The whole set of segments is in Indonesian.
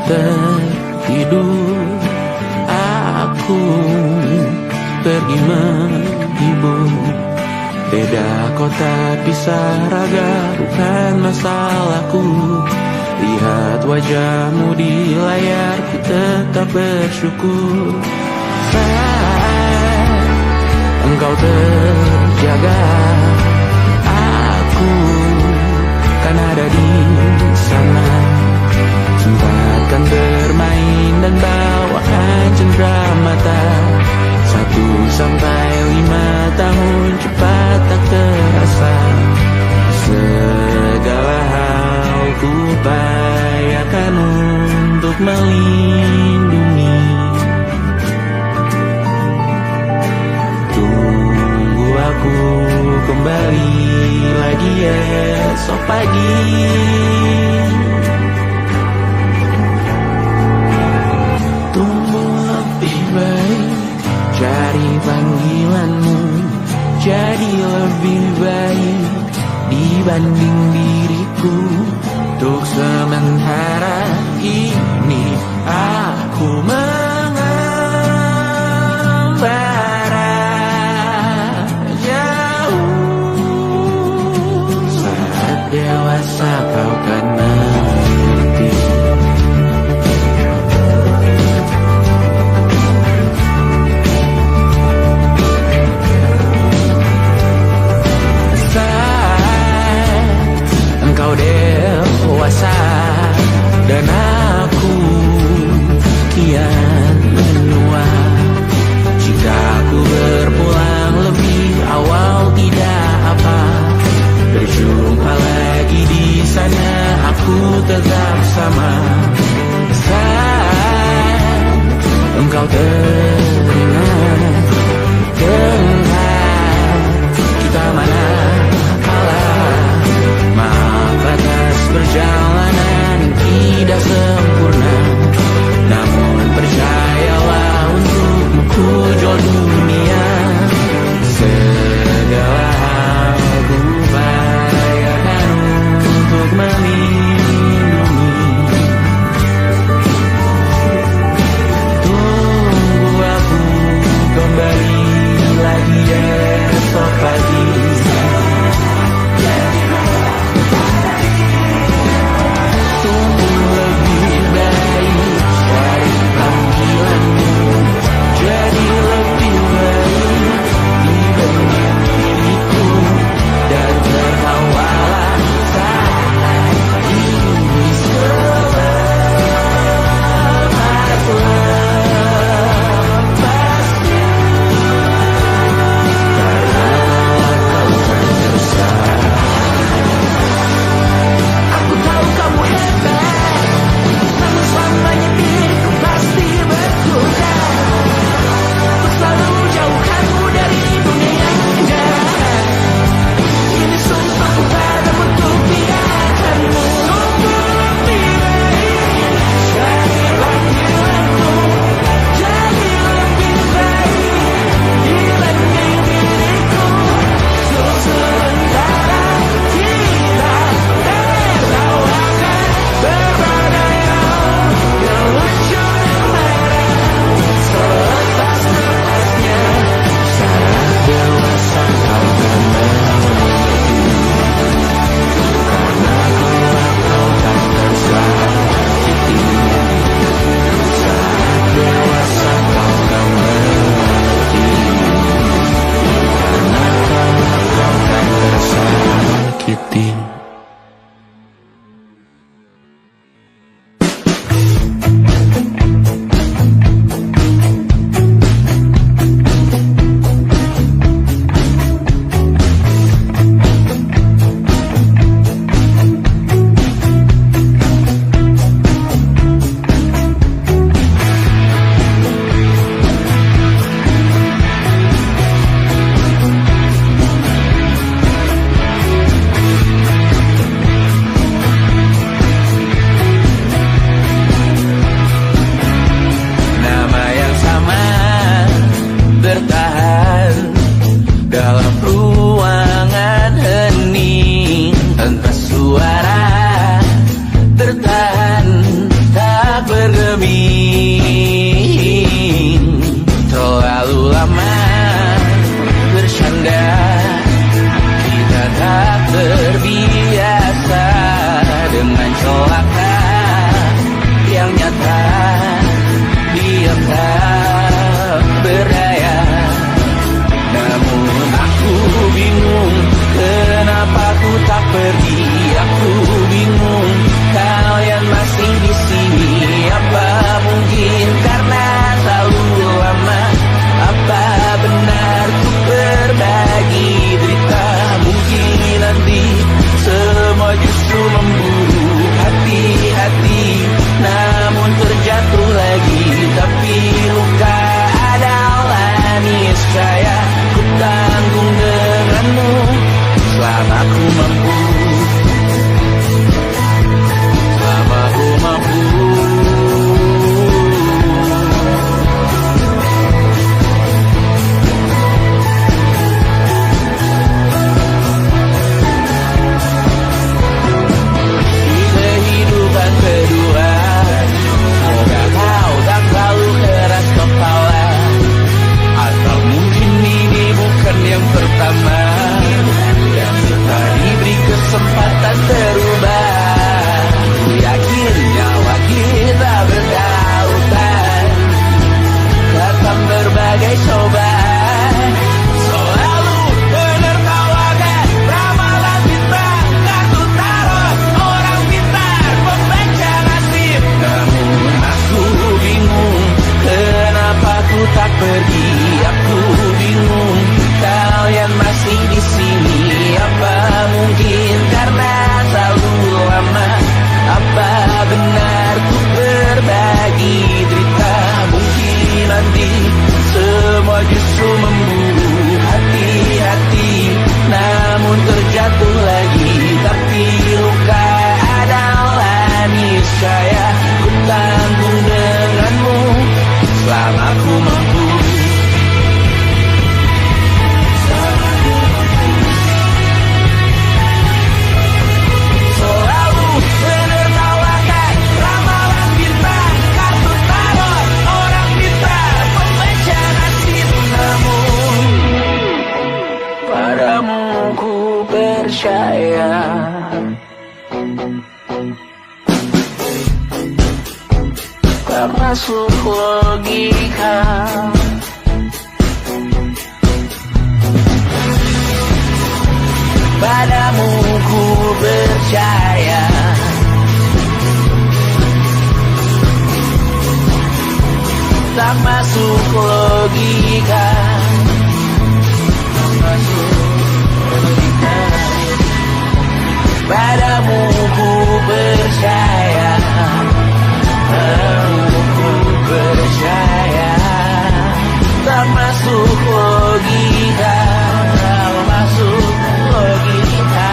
tertidur, aku pergi menghibur. Beda kota pisah raga bukan masalahku. Lihat wajahmu di layar, ku tetap bersyukur. Saat engkau terjaga, aku kan ada di sana. Sempatkan bermain dan bawaan cendera mata. 1 sampai 5 tahun cepat tak terasa. Segala hal ku upayakan untuk melindungi. Tunggu aku kembali lagi esok pagi. Tumbuh lebih baik, cari panggilanmu, jadi lebih baik dibanding diriku. Untuk sementara ini aku mengembara jauh. Saat dewasa kau kan mengerti. Engkau dewasa dan aku kian niscaya ku tanggung denganmu selama ku mampu. Selama ku mampu. Kedua, semoga kau tak terlalu keras kepala. Atau mungkin ini bukan yang pertama yang kita diberi kesempatan terubah. Ku yakin nyawa kita berdautan dalam berbagai cobaan. Selalu menertawakan ramalan bintang, kartu tarot orang pintar, pembaca nasib. Namun aku bingung, kenapa ku tak pergi? Aku bingung, kalian masih di sini. Apa mungkin karena terlalu lama? Apa benar ku berbagi derita? Mungkin nanti semua justru memburu hati-hati, namun terjatuh lagi. Tapi luka adalah niscaya ku tanggung denganmu selama ku mampu. Selalu menertawakan ramalan bintang, kartu tarot orang pintar, pembaca nasib. Namun padamu ku percaya. Tak masuk logika. Padamu ku percaya. Tak masuk logika. Tak masuk logika. Padamu ku percaya. Padamu ku percaya. Tak masuk logika. Tak masuk logika.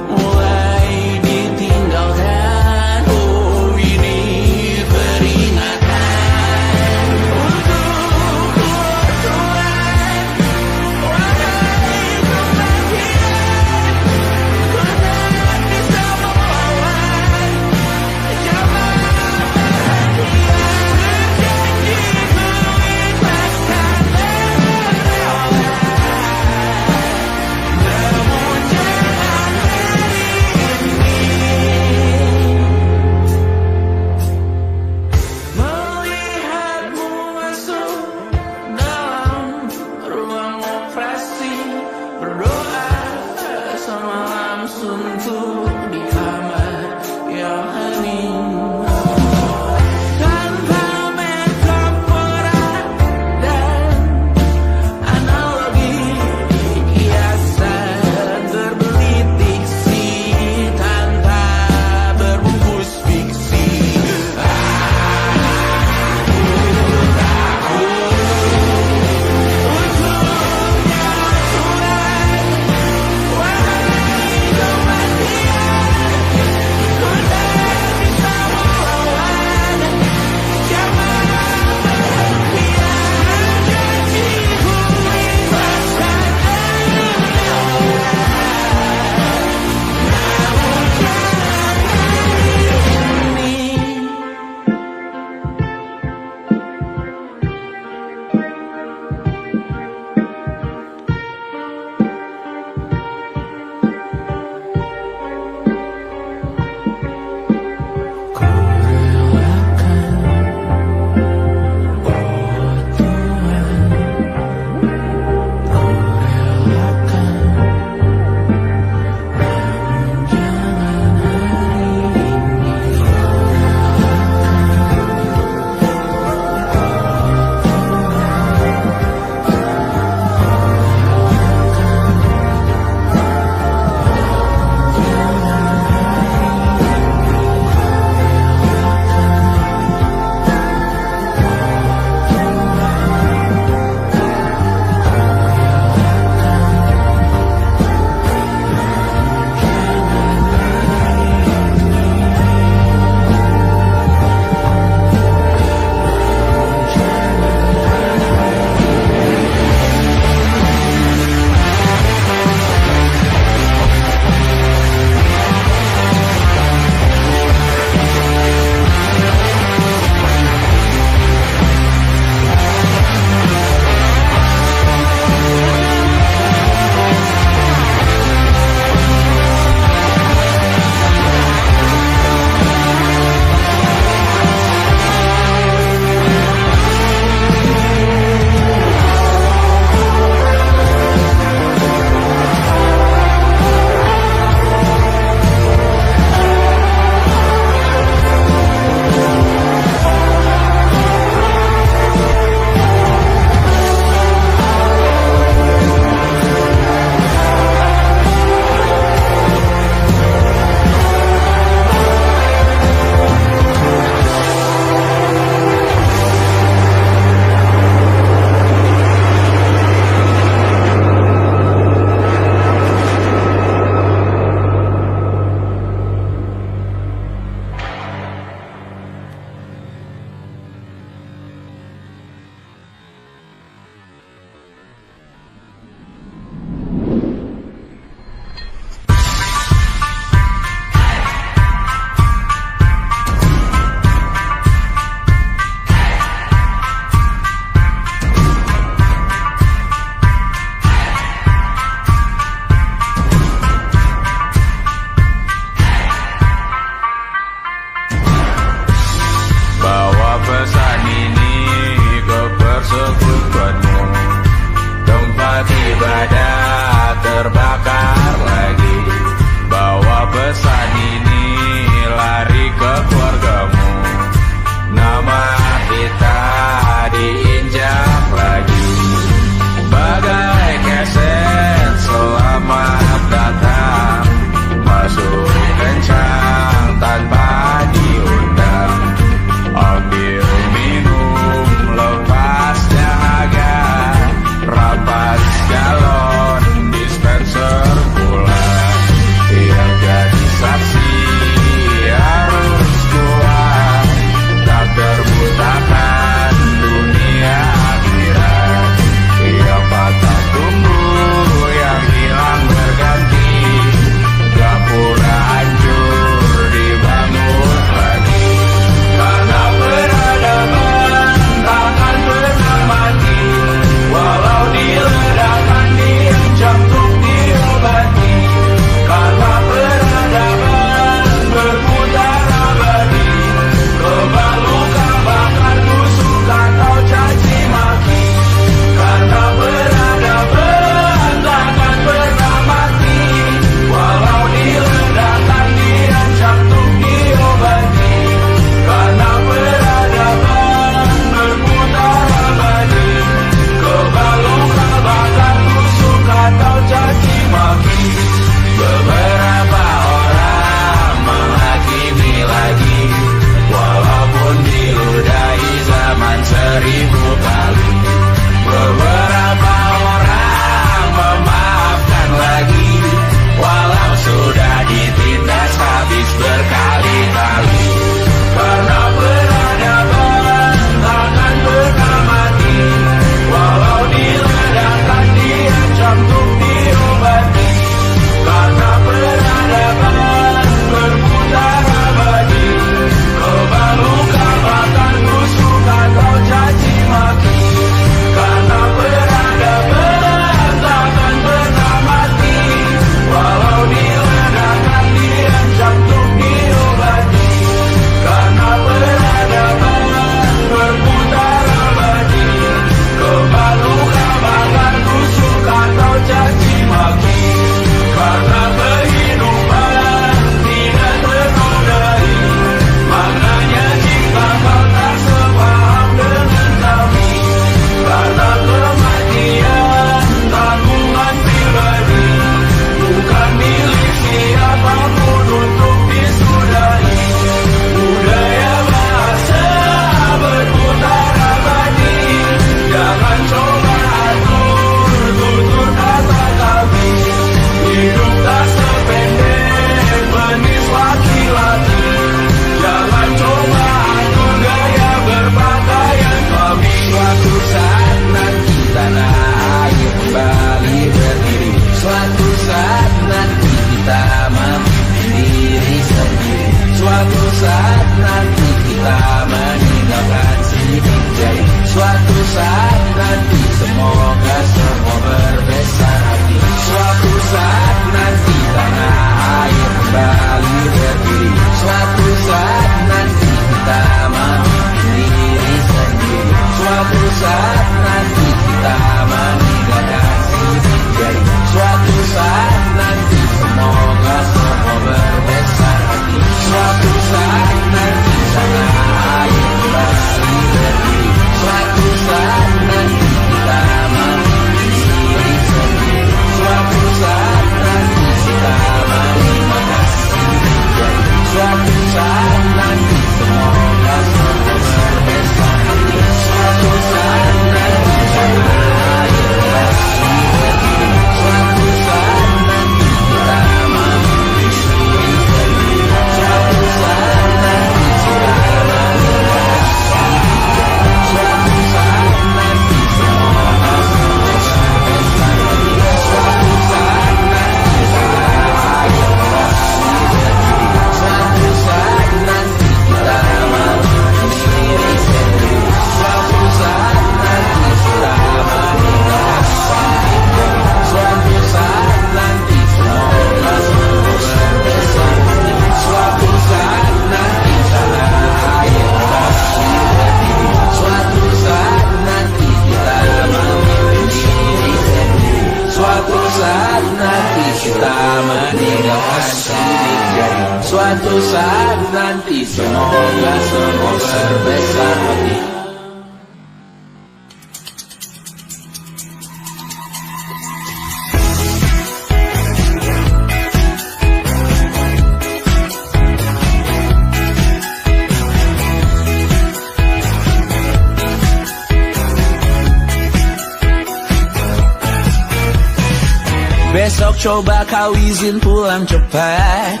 Besok coba kau izin pulang cepat.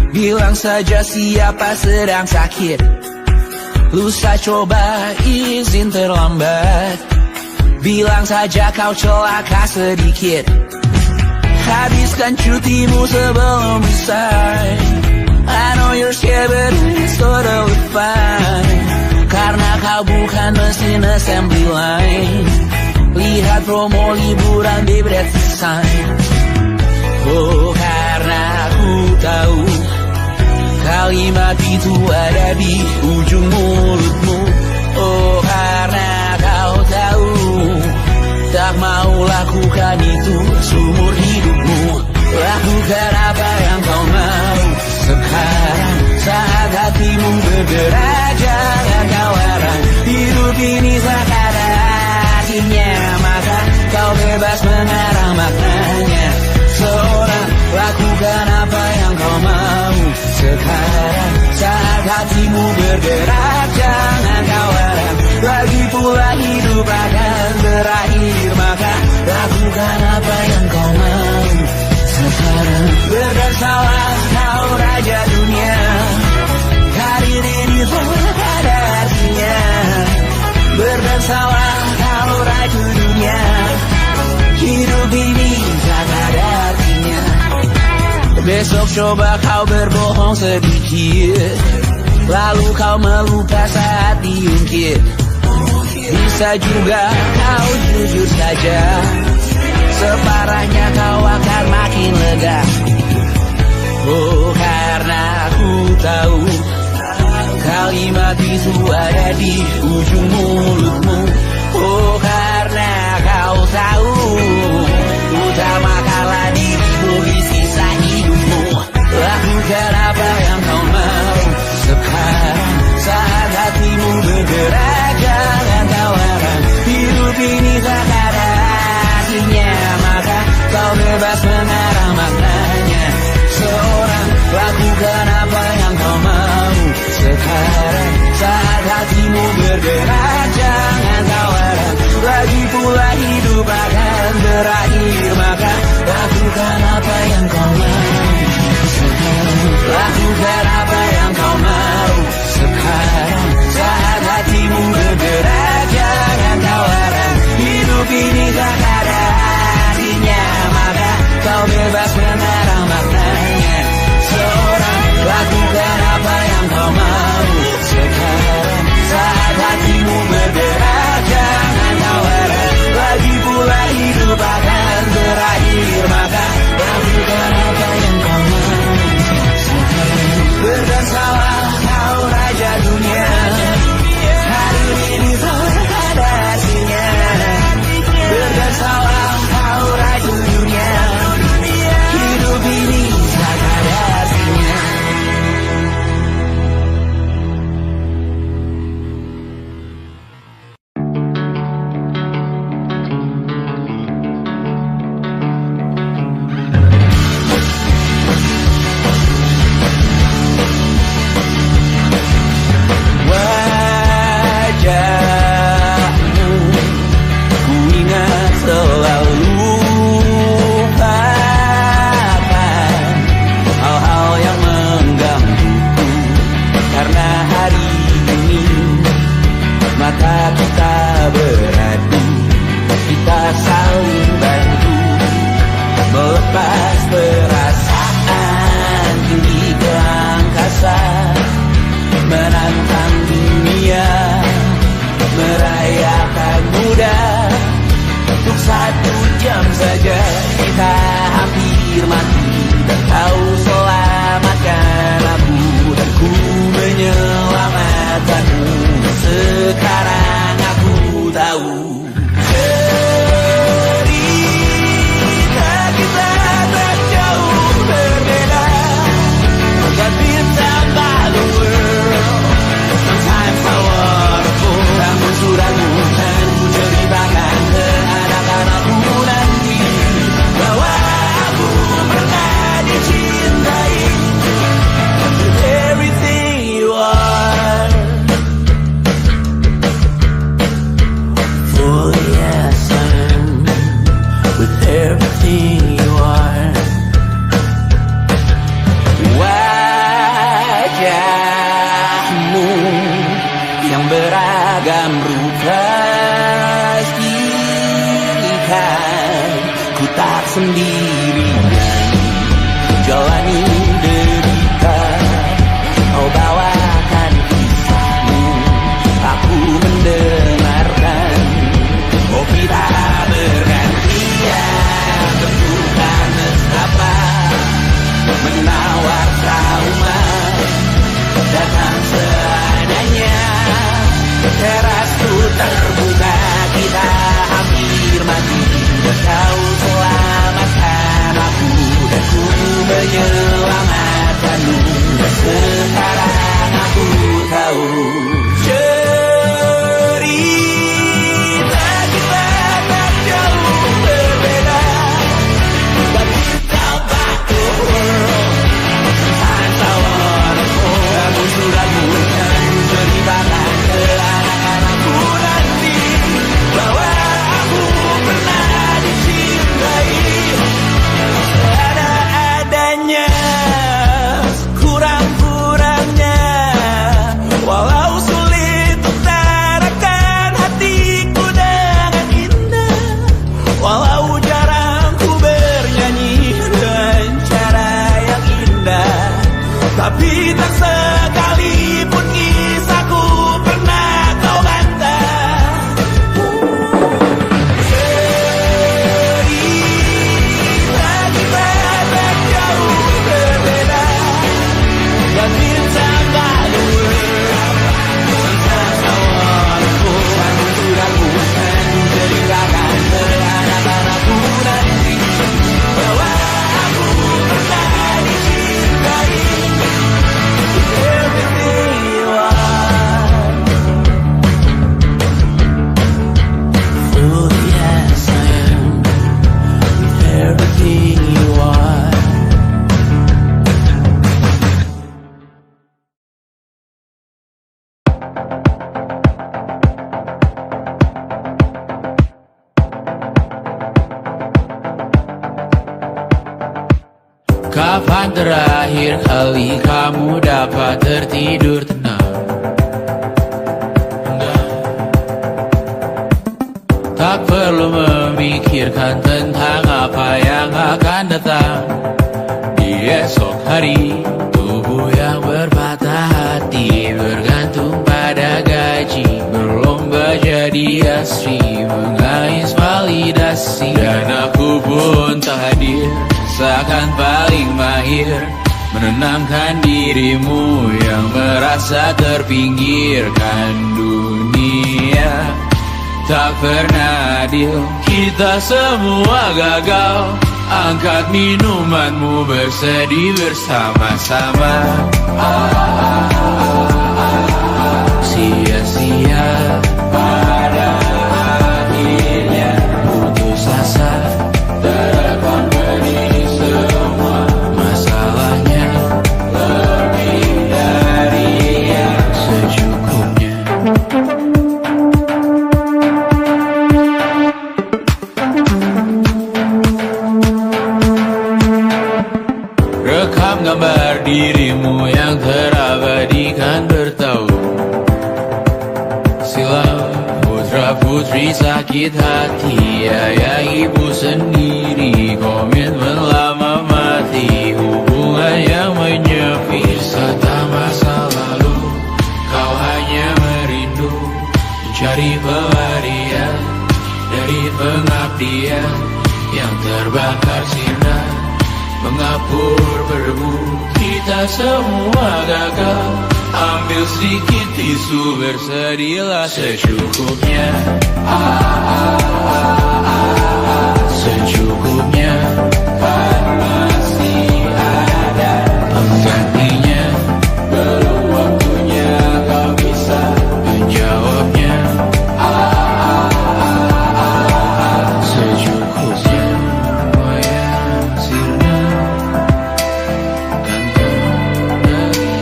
Bilang saja siapa sedang sakit. Lusa coba izin terlambat. Bilang saja kau celaka sedikit. Habiskan cutimu sebelum usai. I know you're scared but it's totally fine. Karena kau bukan mesin assembly line. Lihat promo liburan di Bread Design. Oh, karena aku tahu kalimat itu ada di ujung mulutmu. Oh, karena kau tahu tak mau lakukan itu seumur hidupmu. Lakukan apa yang kau mau sekarang saat hatimu bergerak. Jangan kau larang, hidup ini tak ada artinya, maka kau bebas mengarang maknanya. Seorang lakukan apa yang kau mau sekarang saat hatimu bergerak. Jangan kau larang, lagi pula hidup akan berakhir, maka lakukan apa yang kau mau sekarang. Berdasarlah kau raja dunia, karir ini tak ada artinya. Berdasarlah kau raja dunia, hidup ini tak ada artinya. Besok coba kau berbohong sedikit, lalu kau melupa saat diungkit. Bisa juga kau jujur saja, separahnya kau akan makin lega. Oh, karena aku tahu kalimat itu ada di ujung mulutmu. Oh, karena kau tahu utamakanlah dirimu di sisa hidupmu. Lakukan apa yang kau mau sekarang saat hatimu bergerak. Jangan kau larang, hidup ini tak ada artinya, maka kau bebas mengarang maknanya. Seorang lakukan apa yang kau mau sekarang saat hatimu bergerak. Jangan kau larang, lagi pula hidup akan berakhir, maka lakukan apa yang kau mau sekarang. Lakukan apa yang kau mau sekarang saat hatimu bergerak. Jangan kau larang, hidup ini tak ada artinya, maka kau bebas mengarang maknanya. Seorang lakukan apa yang kau mau sekarang saat hatimu bergerak. Jangan kau larang, lagi pula hidup akan berakhir, maka lakukan apa yang kau mau sekarang. Berdasarlah kau raja dunia, hari ini tak ada artinya. Berdasarlah kau raja dunia, hidup ini tak ada artinya. Wajahmu ku ingat selalu, lupakan hal-hal yang menggangguku. Karena hari ini mata kita beradu, kita saling bantu melepas perasaan tinggi ke angkasa, menantang dunia, merayakan muda. Untuk 1 jam saja kita hampir mati, dan kau selamatkan aku, dan ku menyelamatkanmu. Sekarang aku tahu cerita kita tak jauh berbeda, tapi tambah pastikan ku tak sendirian jalani derita. Kau bawakan kisahmu, aku mendengarkan. Oh kita bergantian, tentukan nestapa menawar trauma datang seadanya. Terasku terbuka, kita hampir mati. Kau selamatkan aku dan ku menyelamatkanmu. Sekarang aku tahu cerita kita tak jauh berbeda. But without back to world, sometimes I wanna go. Kamu sudah bukan ceritakan ke anak-anakku nanti bahwa aku pernah dicintai ada-adanya, kurang-kurangnya. Walau sulit utarakan hatiku dengan indah, walau jarang ku bernyanyi dengan cara yang indah, tapi tak sekalipun kisahku pernah kau bantah. Cerita kita tak jauh berbeda, but it's about the world. Sometimes I wanna go. Kamu sudah bukan ceritakan ke anak-anakku nanti bahwa aku pernah dicintai. Everything you are, truly yes I am. Everything you are. Kapan terakhir kali kamu dapat tertidur tenang? Tak perlu memikirkan tentang apa yang akan datang di esok hari. Tubuh yang berpatah hati bergantung pada gaji, berlomba jadi asri, mengais validasi. Dan aku pun tak hadir, seakan paling mahir menenangkan dirimu yang merasa terpinggirkan dunia. Tak pernah adil, kita semua gagal. Angkat minumanmu, bersedih bersama-sama. Sia-sia pada akhirnya putus asa, terkompeni semua masalahnya. Lebih dari yang secukupnya. Rekam gambar dirimu yang terabadikan bertahun silam. Putra putri sakit hati, ayah ibu sendiri, komitmen lama mati, hubungan yang menyepi. Serta masa lalu kau hanya merindu, mencari pelarian dari pengabdian yang terbakar sinar, mengapur berdebu. Kita semua gagal. Ambil sedikit tisu, bersedihlah secukupnya. Secukupnya, kan masih ada penggantinya. Belum waktunya kau bisa menjawabnya. Secukupnya, wayang sirna, kan kembali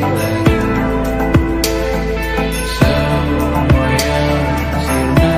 lagi. Semua yang sirna.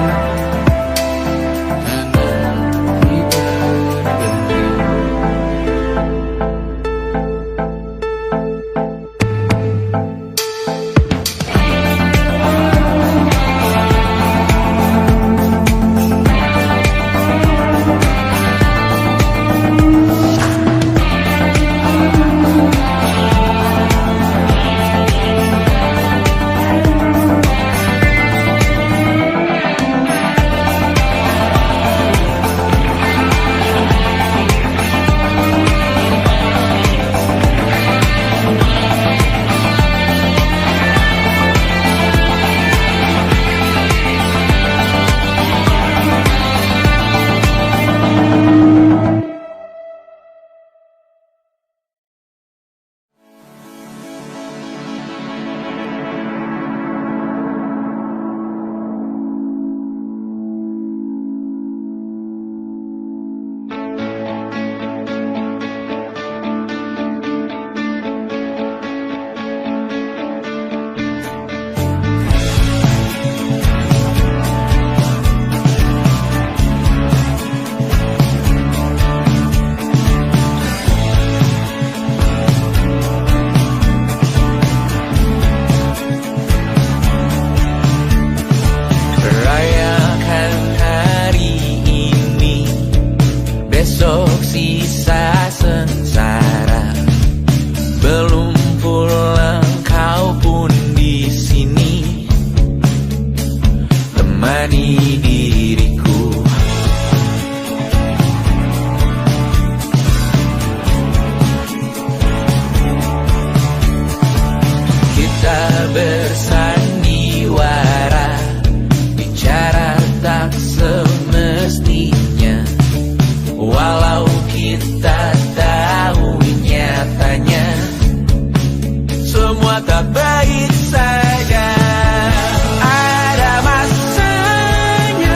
menemani diriku. Kita bersandiwara, bicara tak semestinya, walau kita tahu nyatanya semua tak baik saja. Ada masanya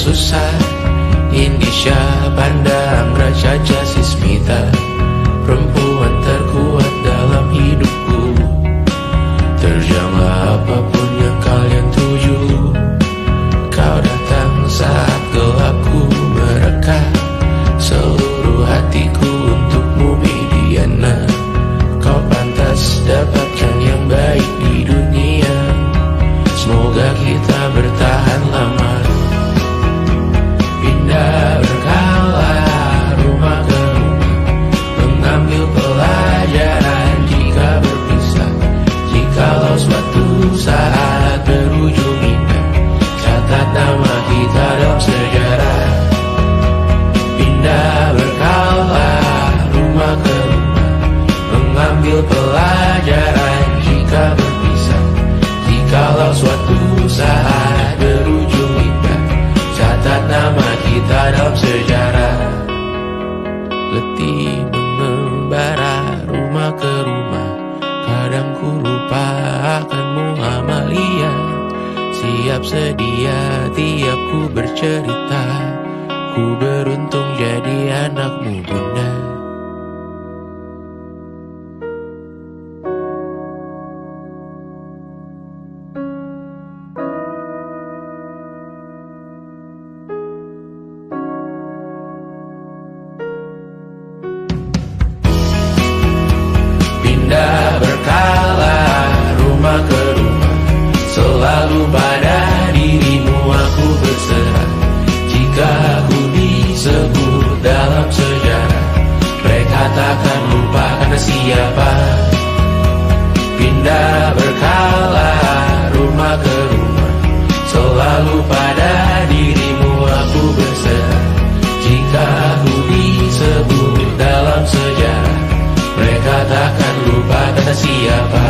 susah. Indonesia pandang Raja Jasismita, perempuan terkuat dalam hidupku. Terjanglah apapun yang kalian tuju, kau datang saat gelapku mereka. Seluruh hatiku untukmu Mediana, kau pantas dapatkan yang baik di dunia. Semoga kita bertahan lama. Pindah berkala rumah ke rumah, mengambil pelajaran jika berpisah. Jikalau suatu saat berujung indah, catat nama kita dalam sejarah. Pindah berkala rumah ke rumah, mengambil pelajaran jika berpisah. Jikalau suatu saat berujung indah, catat nama kita dalam sejarah. Letih mengembara rumah ke rumah, kadang ku lupa akanmu Amalia. Siap sedia tiap ku bercerita, ku beruntung jadi anakmu bunda. Pindah berkala rumah ke rumah, selalu pada dirimu aku berserah. Jika aku disebut dalam sejarah, mereka takkan lupa karena siapa. Pindah berkala rumah ke rumah, selalu pada dirimu aku berserah. Jika aku disebut dalam sejarah, mereka takkan lupa karena siapa.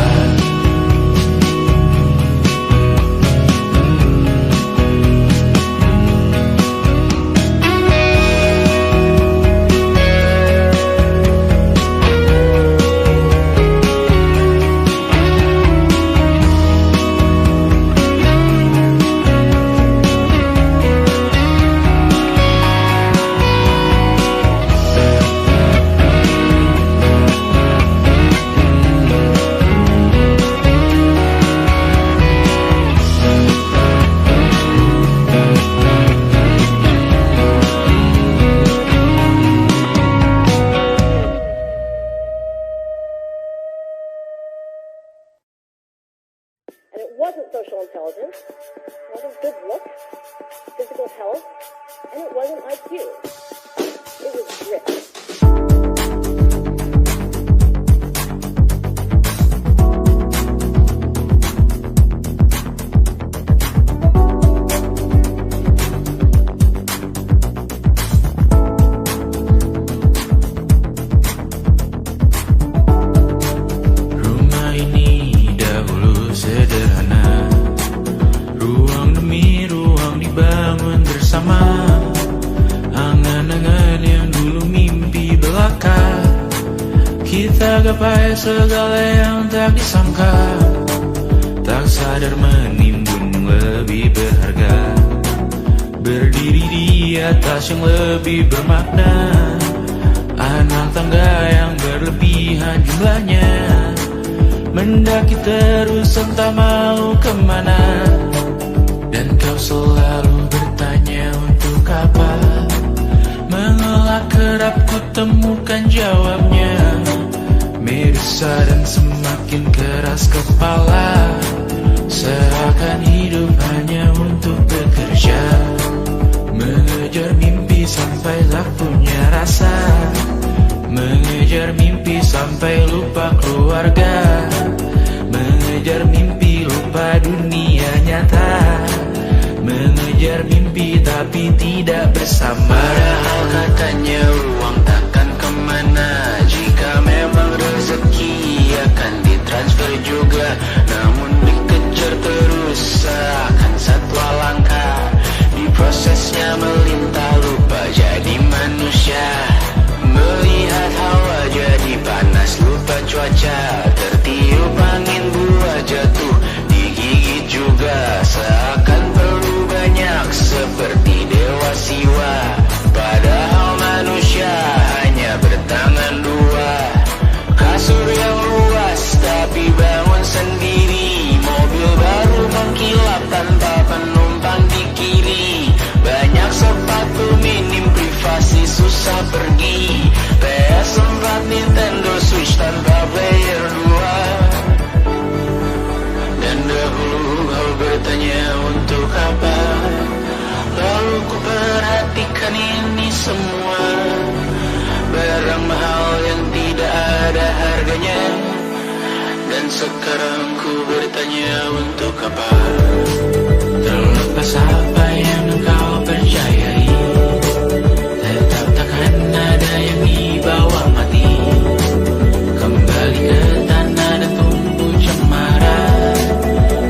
And it wasn't social intelligence, it wasn't good looks, physical health, and it wasn't IQ. It was grit. Kita gapai segala yang tak disangka, tak sadar menimbun lebih berharga. Berdiri di atas yang lebih bermakna, anak tangga yang berlebihan jumlahnya. Mendaki terus entah mau kemana, dan kau selalu bertanya untuk apa. Mengelak kerap ku temukan jawabnya, merisa dan semakin keras kepala. Seakan hidup hanya untuk bekerja, mengejar mimpi sampai tak punya rasa. Mengejar mimpi sampai lupa keluarga, mengejar mimpi lupa dunia nyata. Mengejar mimpi tapi tidak bersama. Padahal katanya uang takkan kemana, jika memang rezeki akan ditransfer juga. Namun dikejar terus seakan satwa langka, di prosesnya melintah lupa jadi manusia. Melihat hawa jadi panas lupa cuaca, tertiup angin buah jatuh digigit juga. Seakan perlu banyak seperti dewa sekarang ku bertanya untuk apa? Terlepas apa yang engkau percayai, tetap takkan ada yang dibawa mati. Kembali ke tanah dan tumbuh cemara.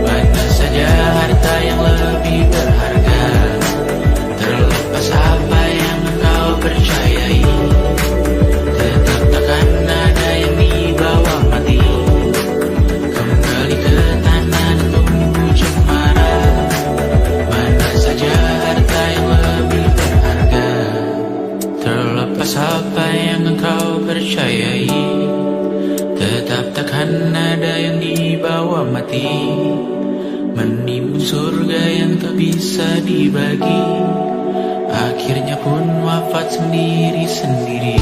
Mana saja harta yang lebih berharga. Terlepas apa yang engkau percayai, tetap takkan ada yang dibawa mati. Kembali ke tanah dan tumbuh cemara. Mana saja harta yang lebih berharga. Terlepas apa yang engkau percayai, tetap takkan ada yang dibawa mati. Menimbun surga yang tak bisa dibagi, akhirnya pun wafat sendiri-sendiri.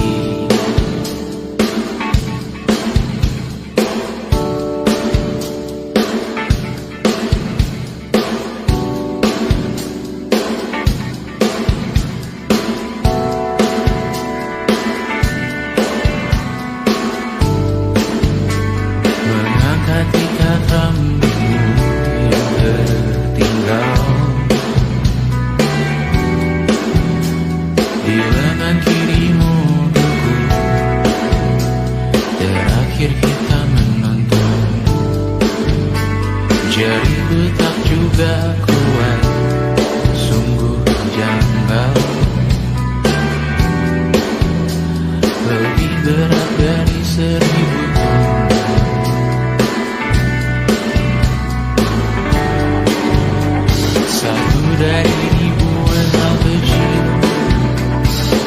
Mengangkat ikat rambutmu yang tertinggal di lengan kirimu untukku. Terakhir kita menonton, jariku tak juga kuat, sungguh janggal. Lebih berat dari 1000 ton. Satu dari ribuan hal kecil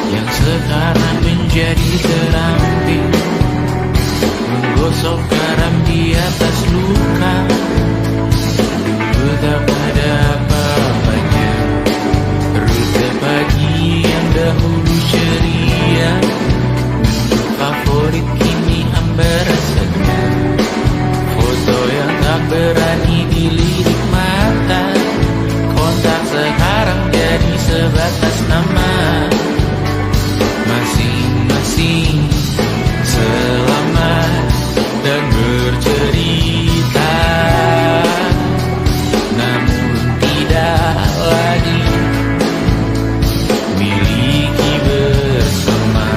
yang sekarang menjadi terampil, menggosok garam di atas luka. Dulu tak ada apa-apanya, rute pagi yang dahulu ceria, menu favorit kini hambar rasanya. Foto yang tak berani dilirik mata, kontak sekarang jadi sebatas nama. Masing-masing selamat dan bercerita, namun tidak lagi miliki bersama.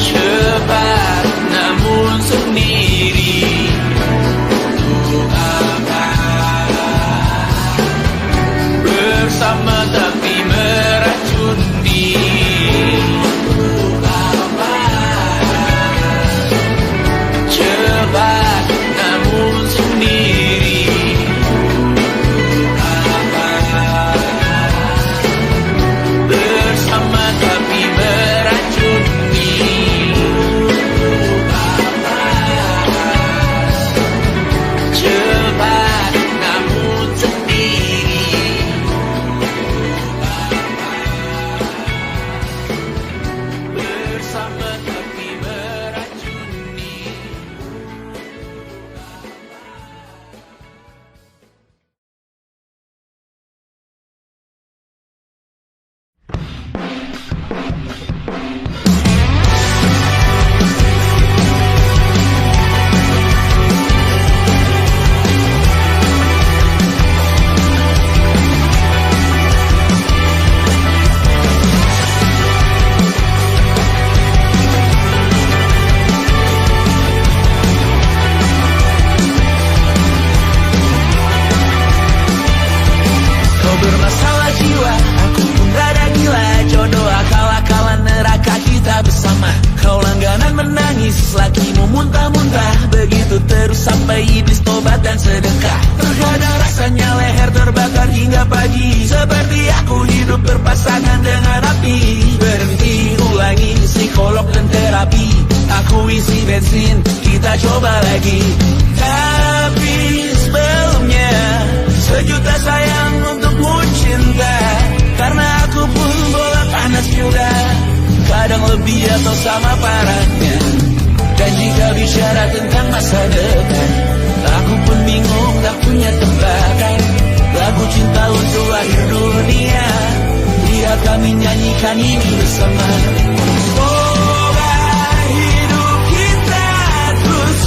Cepat namun sendiri, untuk apa? Bersama tapi meracuni. Untuk apa? Cepat namun sendiri. Untuk apa? Bersama tapi meracuni. Untuk apa? Cepat namun sendiri. Bersama tapi meracuni. Kau bermasalah jiwa, aku pun rada gila. Jodoh akal-akalan neraka kita bersama. Kau langganan menangis, lakimu muntah-muntah. Begitu terus sampai iblis tobat dan sedekah. Terkadang rasanya leher terbakar hingga pagi, seperti aku hidup berpasangan dengan api. Berhenti, ulangi psikolog dan terapi. Aku isi bensin, kita coba lagi. Tapi sebelumnya, sejuta sayang untukmu cinta. Karena aku pun bola panas juga, kadang lebih atau sama parahnya. Dan jika bicara tentang masa depan, aku pun bingung tak punya tebakan. Lagu cinta untuk akhir dunia, biar kami nyanyikan ini bersama. Semoga hidup kita terus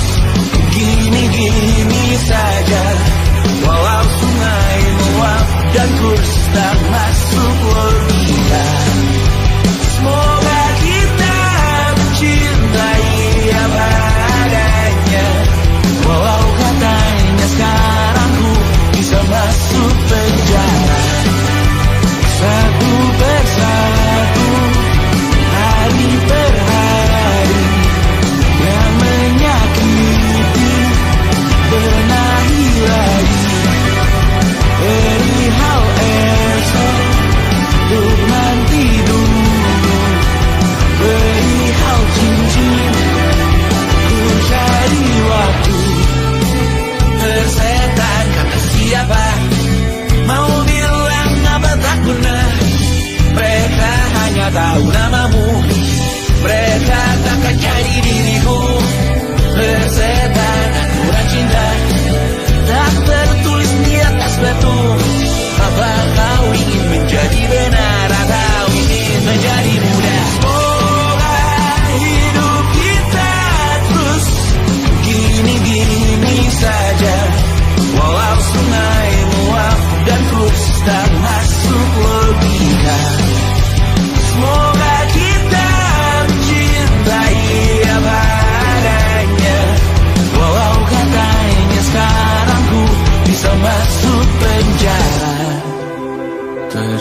gini-gini saja.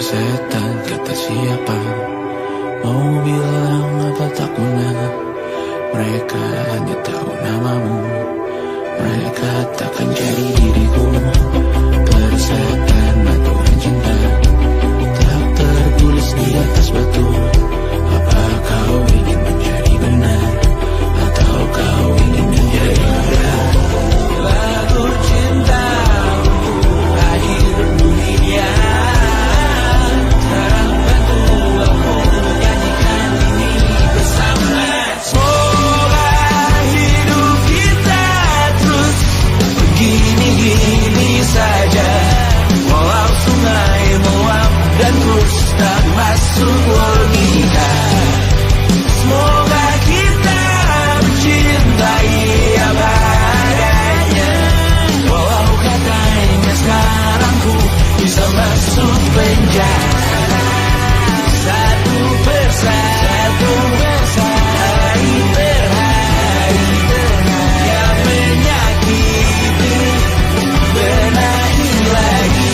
setan kata siapa? Mau bilang apa tak guna. Mereka hanya tahu namamu. Mereka takkan jadi diriku. Persetan aturan cinta tak tertulis di atas batu. Apa kau ingin menjadi benar, atau kau ingin menjadi mudah? Lagu cinta untuk akhir dunia. Terang bantu aku nyanyikan ini bersama. Semoga hidup kita terus begini-gini saja. Walau sungai meluap dan terus tak masuk logika. Semoga kita mencintai apa adanya. Walau katanya sekarang ku bisa masuk penjara. Satu persatu, hari per hari, yang menyakiti benahi lagi.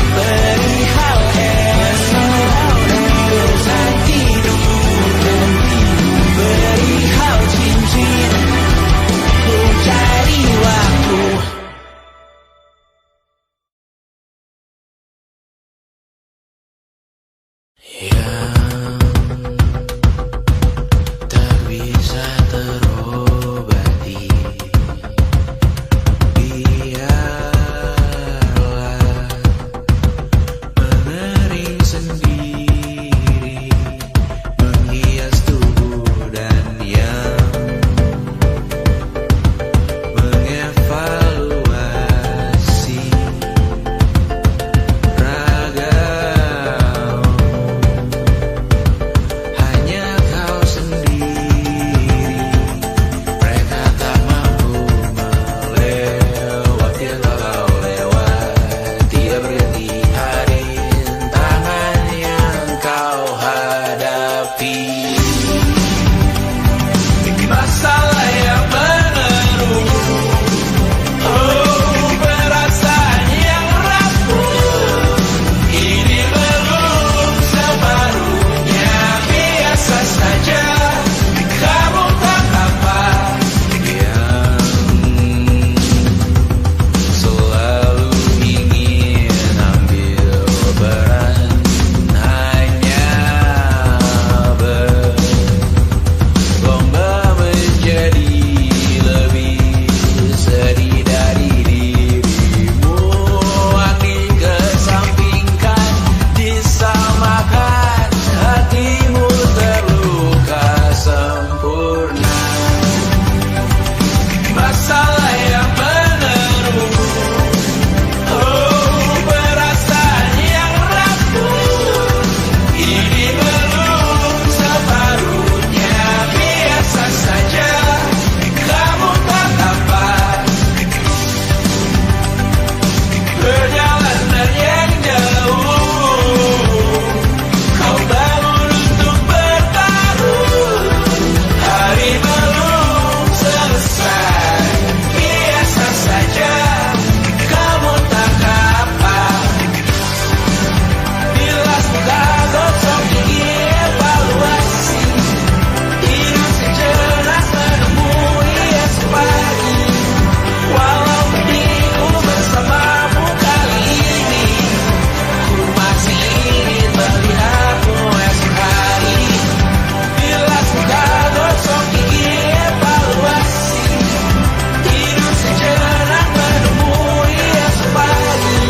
Perihal esok, urusan tidur dan perihal cincin, ku cari waktu. Yang tak bisa terobati, biarlah mengering sendiri, menghias tubuh dan yang mengevaluasi ragamu. Hanya kau sendiri, mereka tak mampu melewati walau lewat tiap berganti hari, tangan yang kau hadapi. Masalah yang menerus, perasaan yang rapuh, ini belum separuhnya. Biasa saja, kamu tak apa. Yang selalu ingin ambil peran, hanya berlomba menjadi lebih sedih dari dirimu. Dikesampingkan, disamakan, hatimu terluka sempurna. Masalah yang menerus, perasaan yang rapuh, ini belum separuhnya. Biasa saja, kamu tak apa. Perjalanan yang jauh, kau bangun untuk bertaruh. Hari belum selesai, biasa saja, kamu tak apa. Bilas muka gosok gigi evaluasi, hidup sejenak menemui esok pagi. Walau pedihku bersamamu kali ini, ku masih ingin melihatmu esok hari. Bilas muka gosok gigi evaluasi, hidup sejenak menemui esok pagi.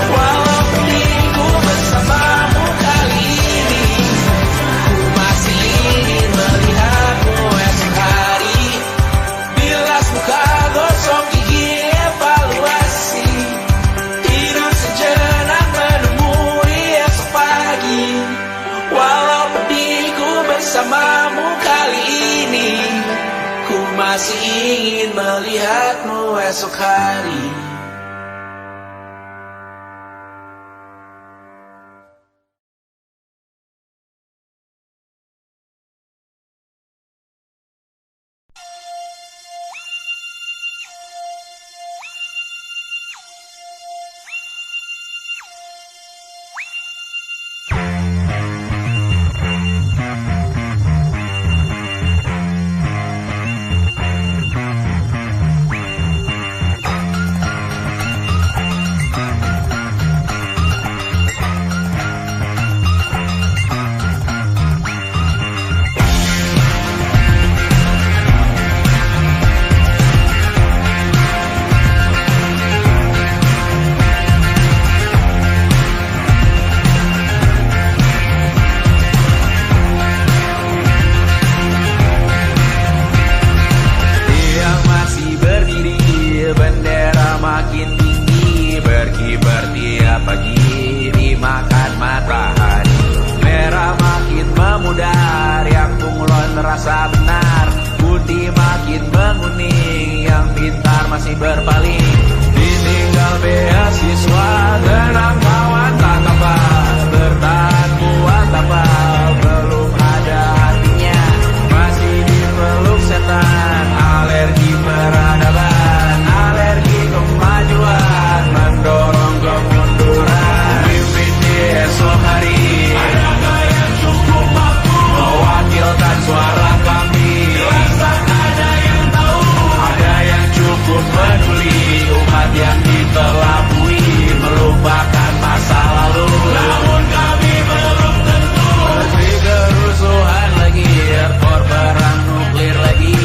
Walau pedihku bersamamu kali ini, ku masih ingin melihatmu esok hari. Bilas muka gosok gigi evaluasi, hidup sejenak menemui esok pagi. Walau pedihku bersamamu kali ini, ku masih ingin melihatmu esok hari. merasa benar. Putih makin menguning, yang pintar masih berpaling. Ditinggal beasiswa, tenang kawan tak apa. Bertahan kuat apa, belum ada hatinya. Masih dipeluk setan, alergi peradaban, alergi kemajuan, mendorong kemunduran. Mimpi di esok hari, adakah yang cukup mampu mewakilkan suara kami? Jelaskan ada yang tahu, ada yang cukup peduli. Umat yang dikelabui melupakan masa lalu. Namun kami belum tentu menteri kerusuhan lagi, airport perang nuklir lagi.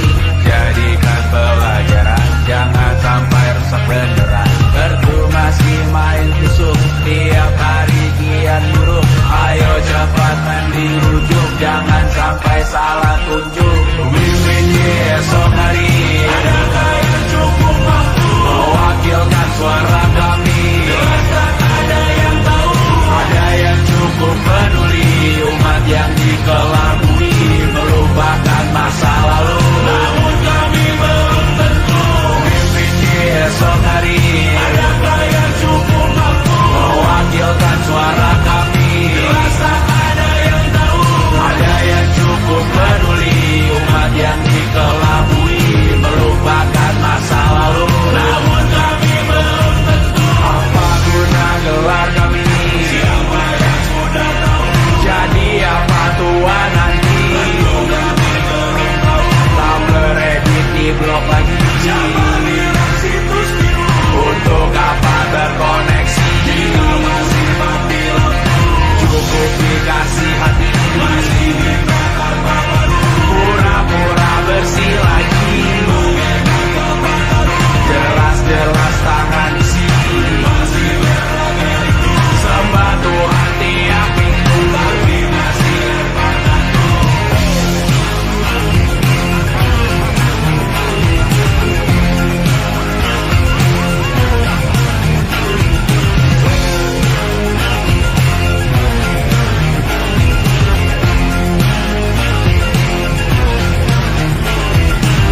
Jadikan pelajaran, jangan sampai rusak beneran. Kertu masih main tusuk, tiap hari kian buruk. Ayo cepat dirujuk, jangan sampai salah tunjuk. Mimpin di esok hari, adakah yang cukup mampu mewakilkan suara kami? Jelaskan ada yang tahu, ada yang cukup peduli. Umat yang dikelabui melupakan masa lalu. Namun kami belum tentu mimpin di esok hari, adakah yang cukup mampu mewakilkan suara kami? Jelaskan ada yang tahu, ada yang cukup peduli. Umat yang dikelabui melupakan masa lalu. Namun kami belum tentu apa guna gelar kami. Siapa yang sudah tahu, jadi apa tua nanti? Kami belum tahu, tak beredit di blog lagi. Siapa bilang situs biru, untuk apa terkoneksi? Jika masih mati lampu, cukup dikasih hati. Masih dibakar baru, pura-pura bersih lagi. Jelas-jelas tangan isi, masih berlagak itu. Sembah Tuhan tiap minggu, tapi masih lepas itu.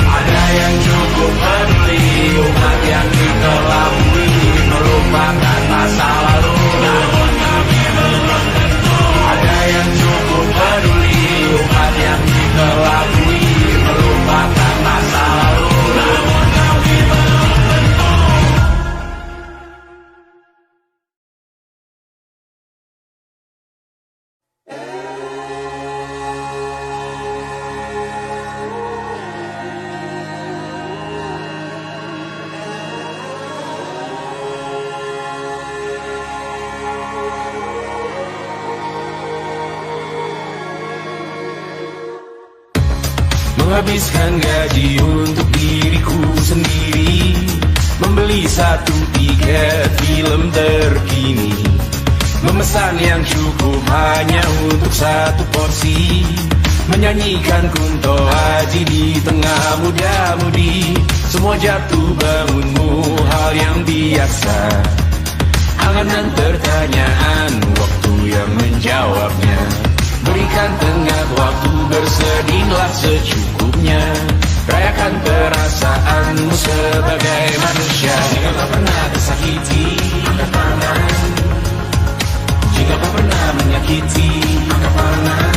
Ada yang cukup peduli, umat yang dikelabui melupakan masa lalu. Namun kami belum tentu, ada yang cukup peduli. Umat yang dikelabui melupakan masa lalu. Namun kami belum tentu. Menghabiskan gaji untuk diriku sendiri, membeli satu tiket film terkini, memesan yang cukup hanya untuk satu porsi, menyanyikan Kunto Aji di tengah muda-mudi. Semua jatuh bangunmu hal yang biasa, angan pertanyaan, waktu yang menjawabnya. Berikan tengah waktu, bersedihlah secukupnya. Rayakan perasaanmu sebagai manusia. Jika kau pernah tersakiti, angkat tangan. Jika kau pernah menyakiti, angkat tangan.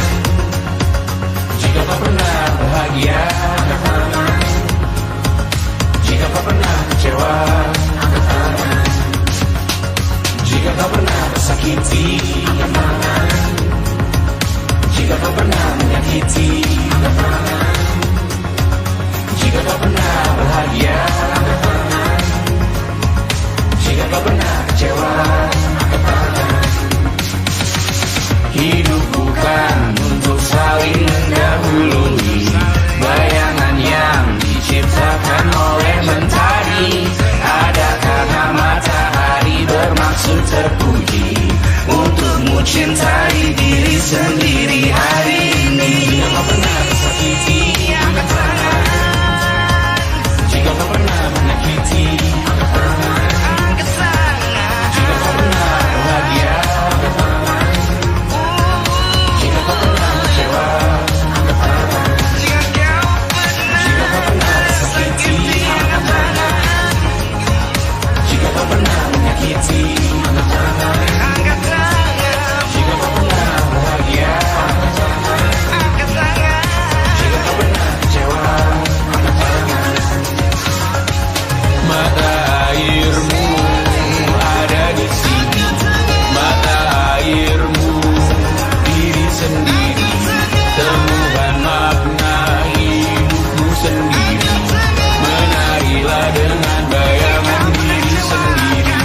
Jika kau pernah bahagia, angkat tangan. Jika kau pernah kecewa, angkat tangan. Jika kau pernah tersakiti, angkat tangan. Jika kau pernah menyakiti, angkat tangan. Jika kau pernah bahagia, angkat tangan. Jika kau pernah kecewa, angkat tangan. Hidup bukan untuk saling mendahului, bayangan yang diciptakan oleh mentari. Ada karena matahari bermaksud terpuji, untukmu cintai diri sendiri hari ini. Jika kau pernah tersakiti, angkat tangan. Jika kau pernah menyakiti, angkat tangan. Jika kau pernah bahagia, angkat tangan. Jika kau pernah kecewa, angkat tangan. kau pernah menyakiti, angkat tangan. Angkat tangan. Jika kau pernah bahagia, angkat tangan. Angkat tangan. Jika kau pernah kecewa, angkat tangan. Mata airmu ada di sini, mata airmu diri sendiri, temukan makna hidupmu sendiri, menarilah dengan bayangan diri sendiri.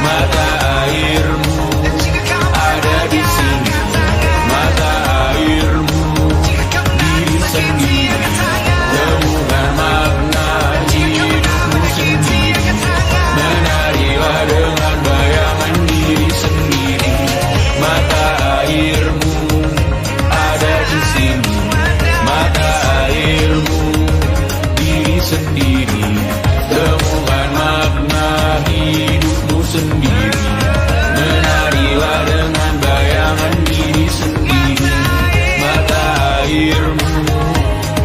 Mata airmu ada di sini, mata airmu diri sendiri, temukan makna hidupmu sendiri, menarilah dengan bayangan diri sendiri. Mata airmu ada di sini, mata airmu diri sendiri, temukan makna hidupmu sendiri, menarilah dengan bayangan diri sendiri. Mata airmu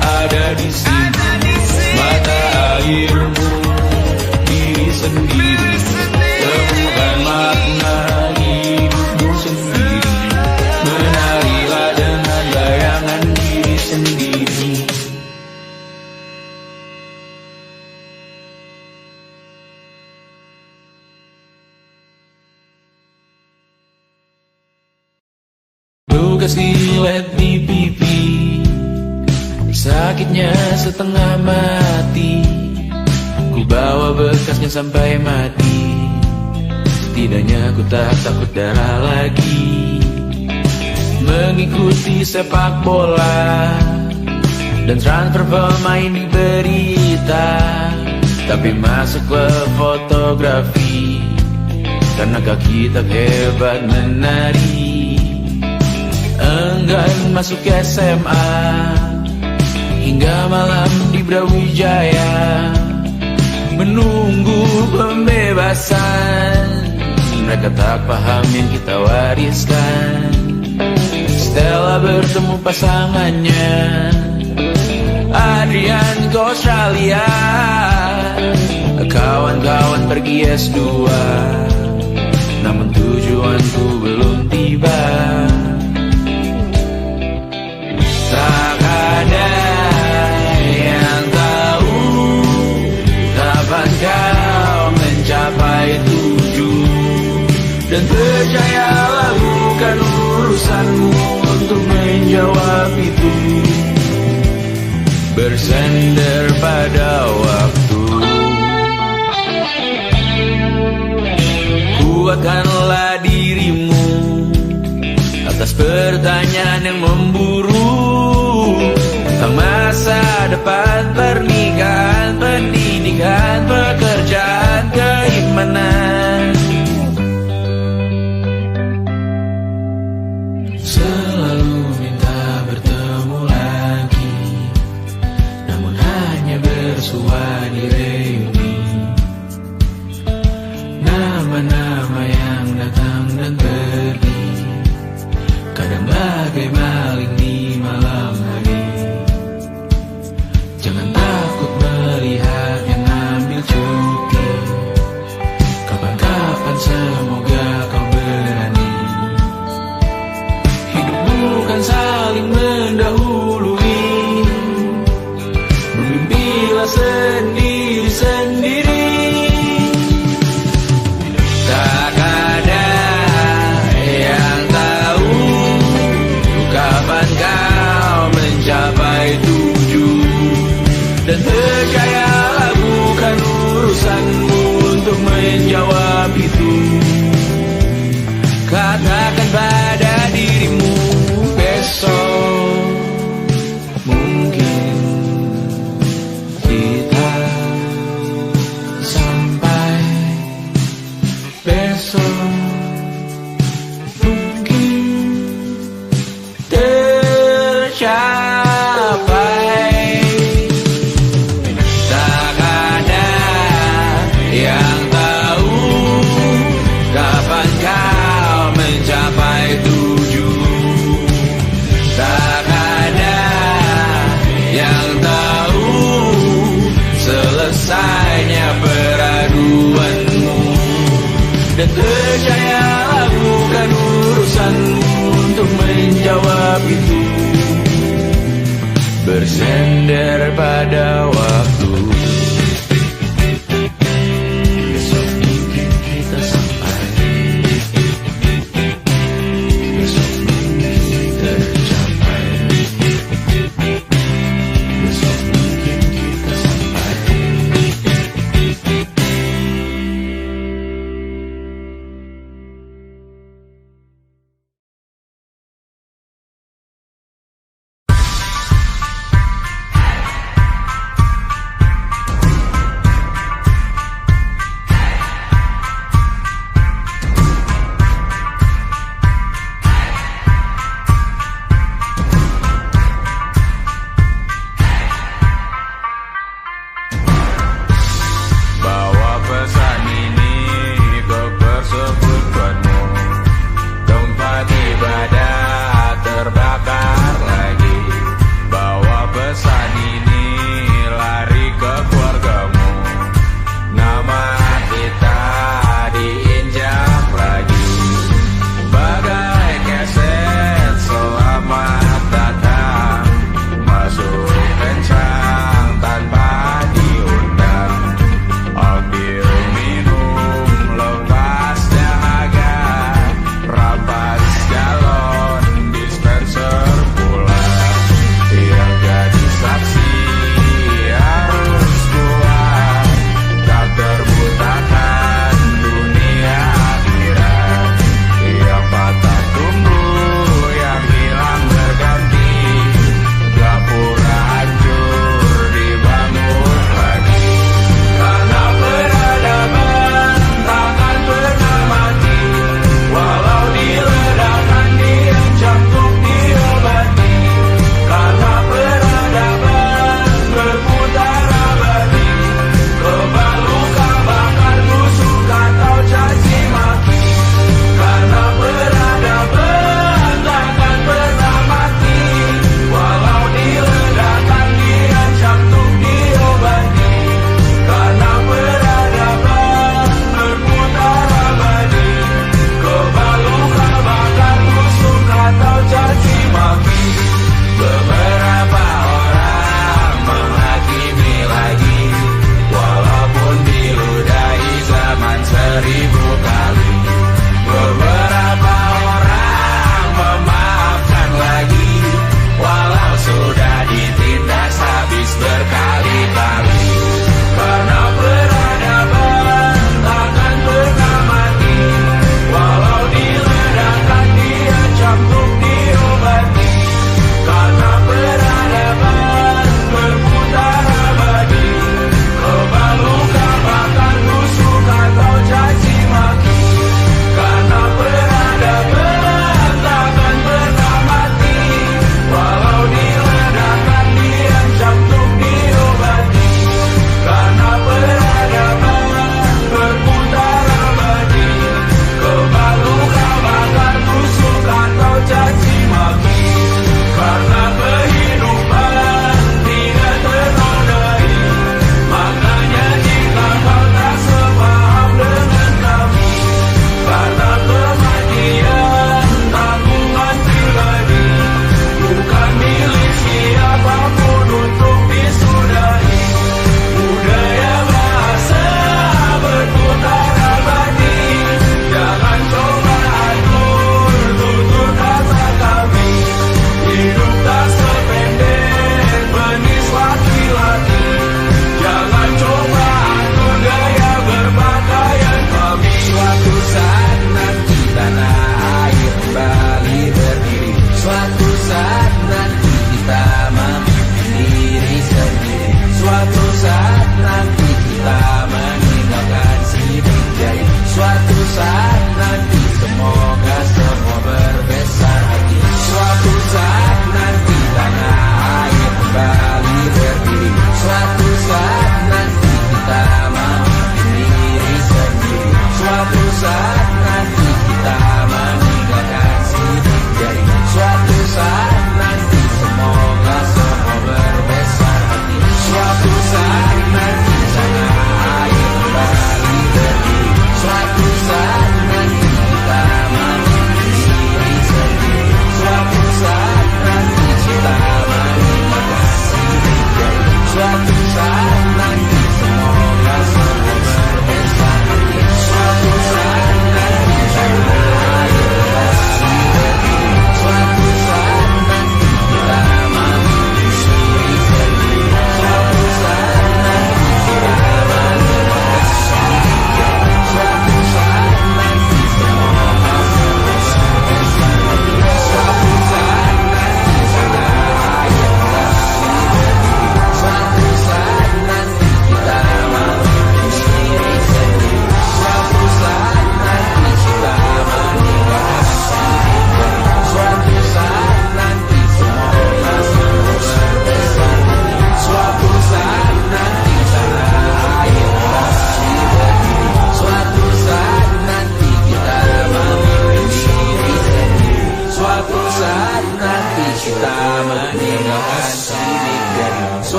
ada di sini, mata airmu diri sendiri, temukan makna hidupmu sendiri, menarilah dengan bayangan diri sendiri. Luka silet di pipi, sakitnya setengah mati. Ku bawa bekasnya sampai mati. Setidaknya ku tak takut darah lagi. Mengikuti sepak bola dan transfer pemain di berita, tapi masuk klub fotografi karena kaki tak hebat menari. Enggan masuk SMA hingga malam di Brawijaya, menunggu pembebasan. Mereka tak paham yang kita wariskan. Stella bertemu pasangannya, Adrian ke Australia, kawan-kawan pergi S2, namun tujuanku belum tiba. Tak ada yang tahu kapan kau mencapai tujuan, dan percayalah bukan urusanmu untuk menjawab itu. Bersender pada waktu, kuatkanlah dirimu atas pertanyaan yang memburu tentang masa depan, pernikahan, pendidikan, pekerjaan, keimanan. Selalu minta bertemu lagi, namun hanya bersua di reuni. Nama-nama yang datang dan pergi, kadang bagai maling di malam hari. Jangan takut melihat yang ambil cuti, kapan-kapan semoga kau berani. Hidup bukan saling mendahului, bermimpilah sendiri-sendiri. Tak ada yang tahu kapan kau mencapai tujuan, dan percayalah bukan urusanmu untuk menjawab itu. Katakan pada dirimu besok mungkin kita sampai, besok mungkin tercapai. Tak ada yang tahu kapan kau mencapai tujuan. Tak ada yang tahu selesainya peraduanmu. Dan percayalah bukan urusanmu untuk menjawab itu. Bersender pada waktu. Besok mungkin kita sampai. Besok mungkin tercapai. Besok mungkin kita sampai.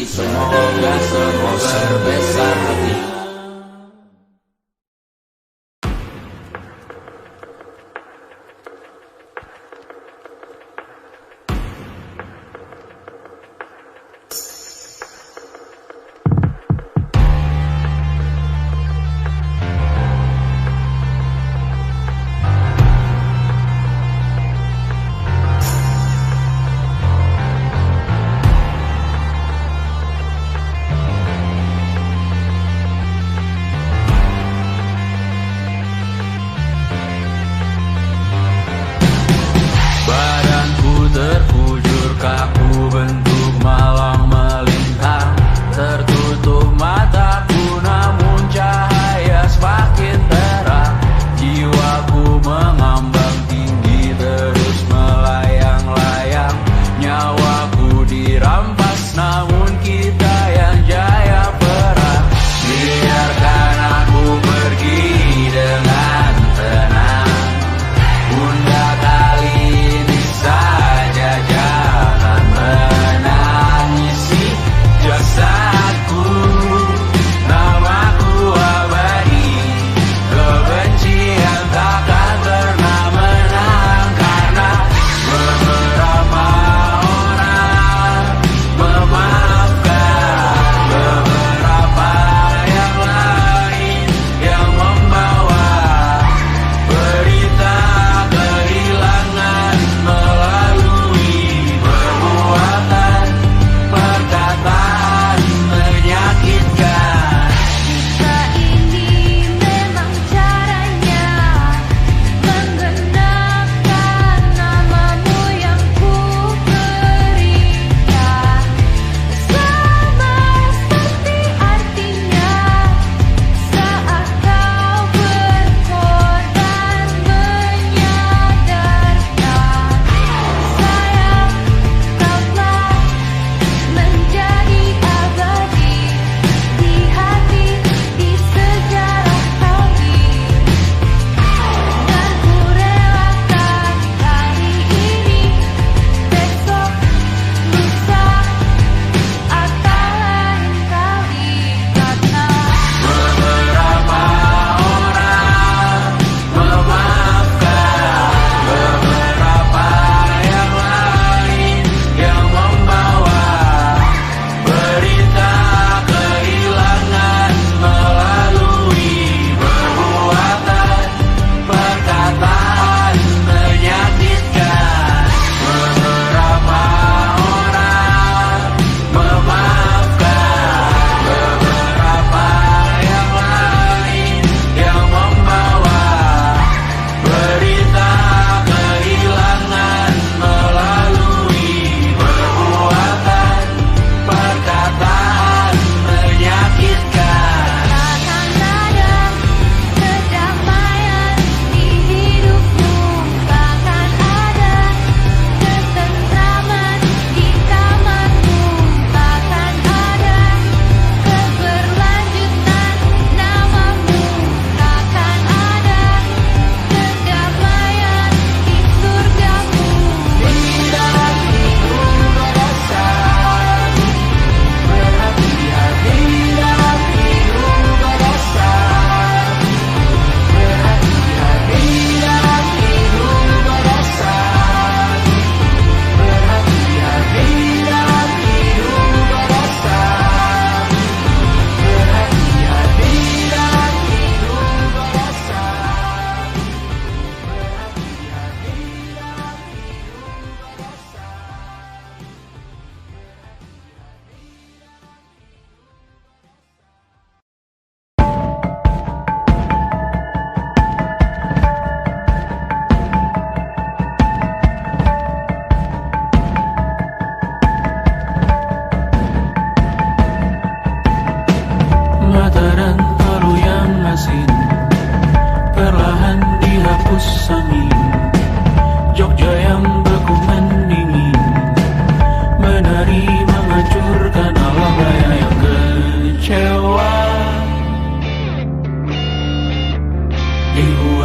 Semoga semua berbesar hati. Terkujur kaku bentuk malang melintang, tertutup mataku namun cahaya semakin terang. Jiwaku mengambang tinggi terus melayang-layang, nyawaku dirampas namun kita yang jaya perang. Biarkan aku pergi dengan tenang, Bunda kali ini saja jangan menang.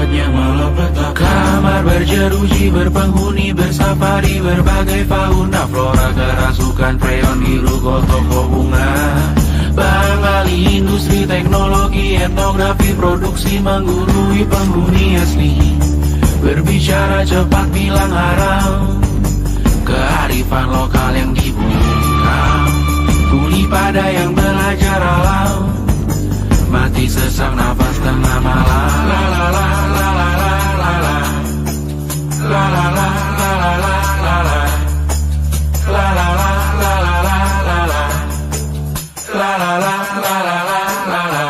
saatnya melepetak. Kamar berjeruji, berpenghuni, bersafari, berbagai fauna flora, kerasukan freon, biru, toko bunga. Bangali industri, teknologi, etnografi, produksi menggurui penghuni asli. Berbicara cepat, bilang haram, kearifan lokal yang dibungkam. Kuli pada yang belajar alam, mati sesak nafas tengah malam. La la la la la la la la. La la la la la la la la. La la la la la la la la. La la la la la la la la.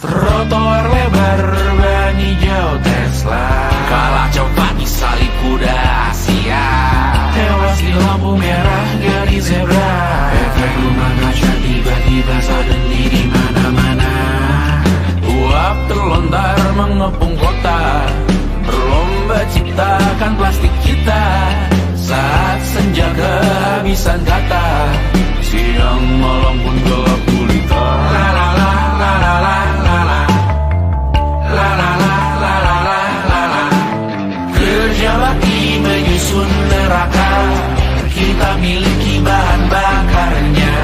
Trotoar lebar ban hijau Tesla, kalah cepat disalip kuda Asia, tewas di lampu merah garis zebra. Efek rumah kaca tiba-tiba suddenly di mana-mana. Uap terlontar mengepung kota, berlomba ciptakan plastik kita. Saat senja kehabisan kata, siang malam pun gelap gulita. La la la la la la la la. La la la la la la la la. Kerja bakti menyusun neraka, kita miliki bahan bakarnya.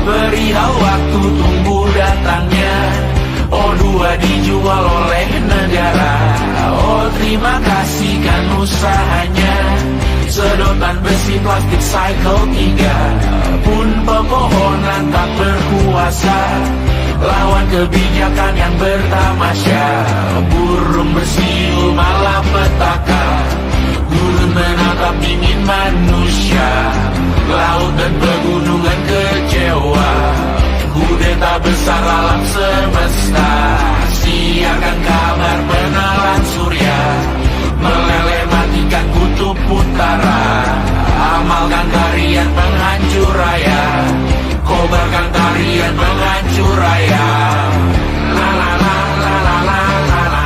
Perihal waktu tunggu datangnya. O2 dijual oleh negara. Oh terima kasih kan usahanya. Sedotan besi plastik cycle 3 pun pepohonan tak berkuasa lawan kebijakan yang bertamasya. Burung bersiul malapetaka, gurun menatap dingin manusia. Laut dan pegunungan kecewa, kudeta besar alam semesta. Siarkan kabar penelan surya, meleleh matikan kutub utara. Amalkan tarian penghancur raya, kobarkan tarian penghancur raya. La la la la la la la la.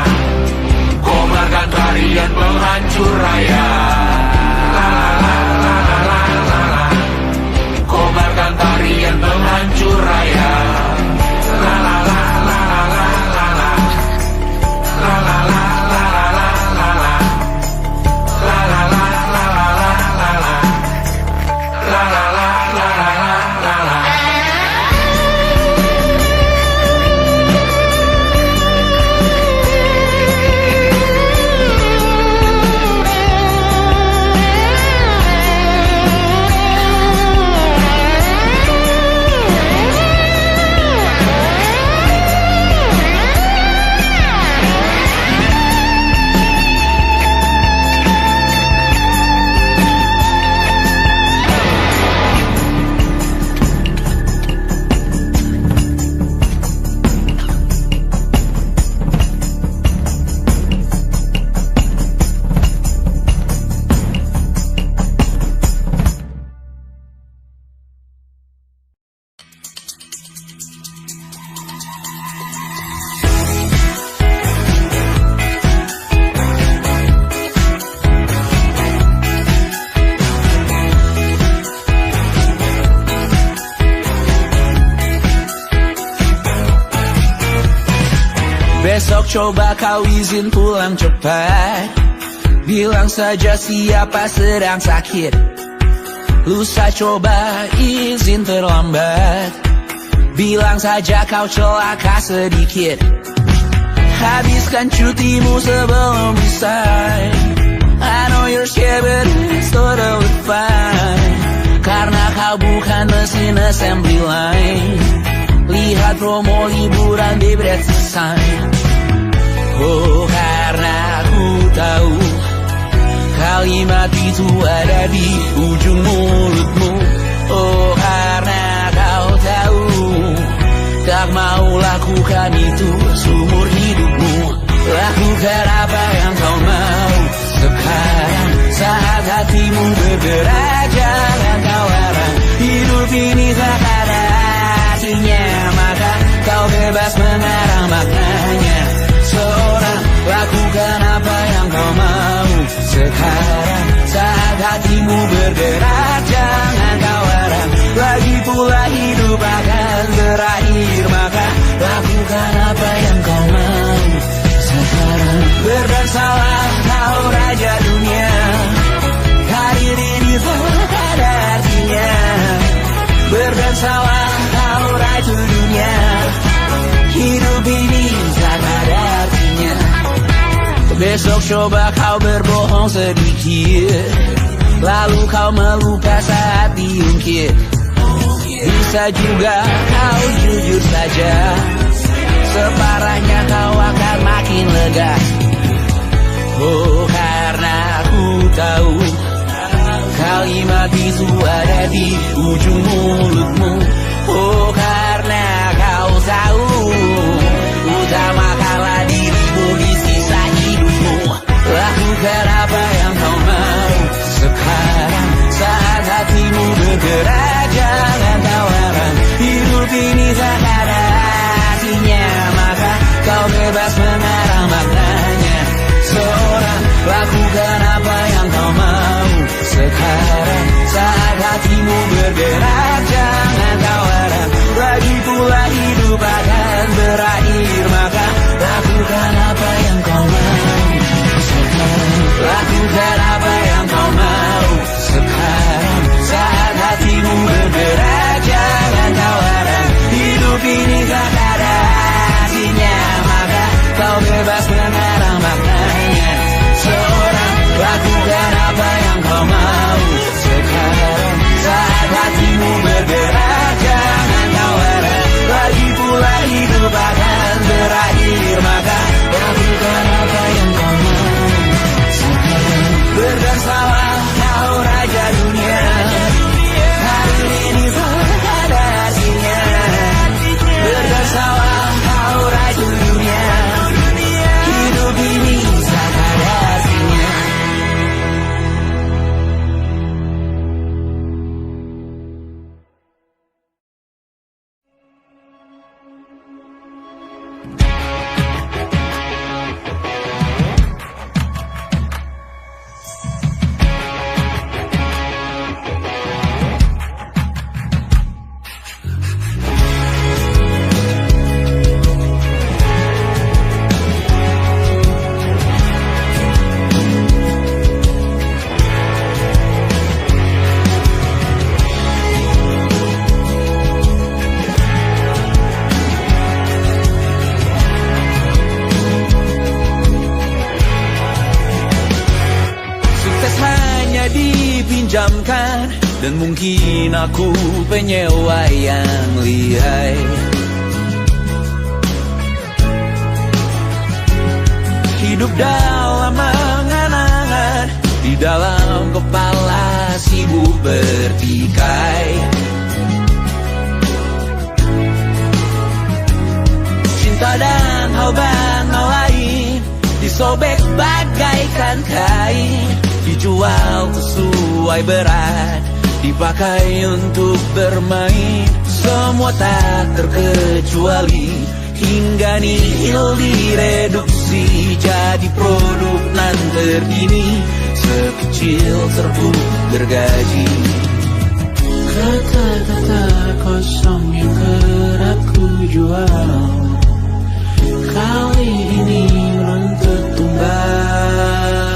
Kobarkan tarian penghancur raya. La la la la la la la la. Kobarkan tarian penghancur raya. La la la la la la la la. La la la la la la la la. La la la la la la la la. La la la la la la la. Besok coba kau izin pulang cepat, bilang saja siapa sedang sakit. Lusa coba izin terlambat, bilang saja kau celaka sedikit. Habiskan cutimu sebelum resign. I know you're scared but it's totally fine, karena kau bukan mesin assembly line. Lihat promo liburan di Bread Sign. Oh karena ku tahu kalimat itu ada di ujung mulutmu. Oh karena kau tahu tak mau lakukan itu seumur hidupmu. Lakukan apa yang kau mau sekarang, saat hatimu bergerak. Jangan kau larang, hidup ini tak ada artinya, maka kau bebas mengarang maknanya. Seorang lakukan apa yang kau mau sekarang, saat hatimu bergerak. Jangan kau larang, lagi pula hidup akan berakhir, maka lakukan apa yang kau mau sekarang. bersalah kau raja dunia. Karir ini tak ada artinya. Bersalah kau raja dunia. Hidup ini tak ada artinya. Besok coba kau berbohong sedikit, lalu kau melupa saat diungkit. Bisa juga kau jujur saja, separahnya kau akan makin lega. Oh, karena aku tahu kalimat itu ada di ujung mulutmu. Oh, karena kau tahu utamakanlah dirimu di sisa hidupmu. Lakukan apa yang kau mau sekarang, saat hatimu bergerak. Jangan tawaran, hidup ini tak ada artinya, maka kau bebas mengarang maknanya. Seorang, lakukan apa yang kau mau sekarang, saat hatimu bergerak. Jangan tawaran, lagi pula hidup akan berakhir, maka lakukan apa yang kau mau sekarang. Lakukan apa yang kau mau sekarang, saat hatimu bergerak. Jangan tawaran, hidup ini tak ada artinya, maka kau bebas mengarang maknanya. Seorang, lakukan apa yang kau mau sekarang, saat hatimu bergerak. Jangan tawaran, lagi pula hidup akan berakhir, maka lakukan apa yang kau mau sekarang. Bersalah kau raja dunia. Hari ini tak ada artinya. Bersalah kau raja dunia. Hidup ini tak ada artinya. Dipinjamkan, dan mungkin aku penyewa yang lihai. Hidup dalam angan-angan, di dalam kepala sibuk bertikai. Cinta dan hal lain disobek bagaikan kain, dijual sesuai berat, dipakai untuk bermain. Semua tak terkecuali, hingga nihil direduksi jadi produk nan terkini, sekecil serbuk gergaji. Kata-kata kosong yang kerap ku jual, kali ini menuntut tumbal.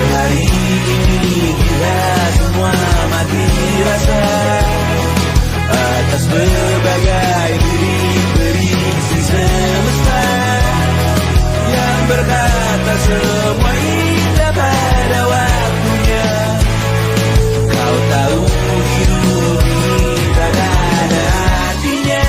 Hari ini kita semua mati rasa atas berbagai lirik-lirik semesta yang berkata semua indah pada waktunya. Kau tahu hidup ini tak ada artinya.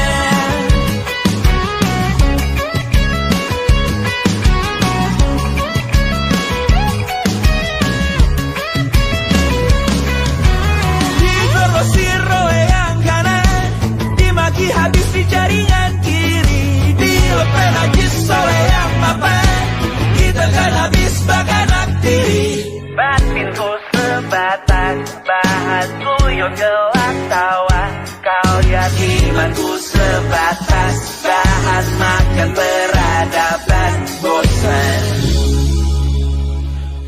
Digrosir oleh yang kanan, dimaki habis di jaringan kiri, dilepeh najis oleh yang mapan, kita kan habis bakanak diri. Batinku sebatas bahan kuyuk gelap tawa, kau jadi imanku sebatas bahan makan peradaban bosan.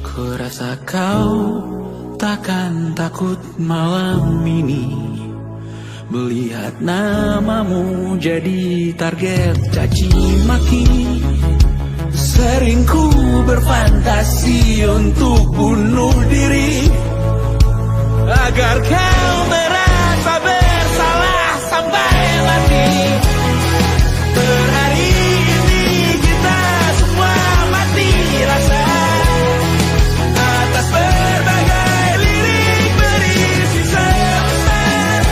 Ku rasa kau takkan takut malam ini Melihat namamu jadi target caci maki, sering ku berfantasi untuk bunuh diri agar kau merasa bersalah sampai mati. Per hari ini kita semua mati rasa atas berbagai lirik berisi semesar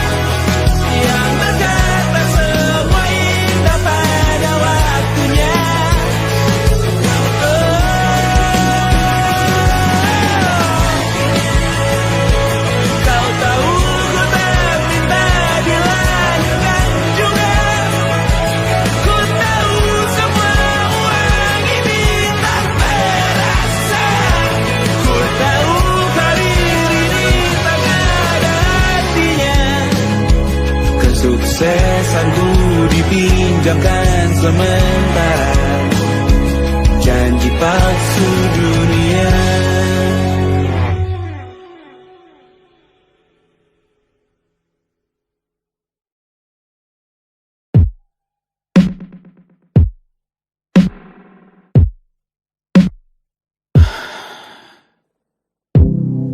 yang berkata semua indah pada waktunya. Kau tahu ku tak minta dilahirkan juga. Ku tahu semua uang ini tak berasa. Ku tahu karir ini tak ada artinya. Kesuksesanku dipinjamkan sementara, janji palsu dunia.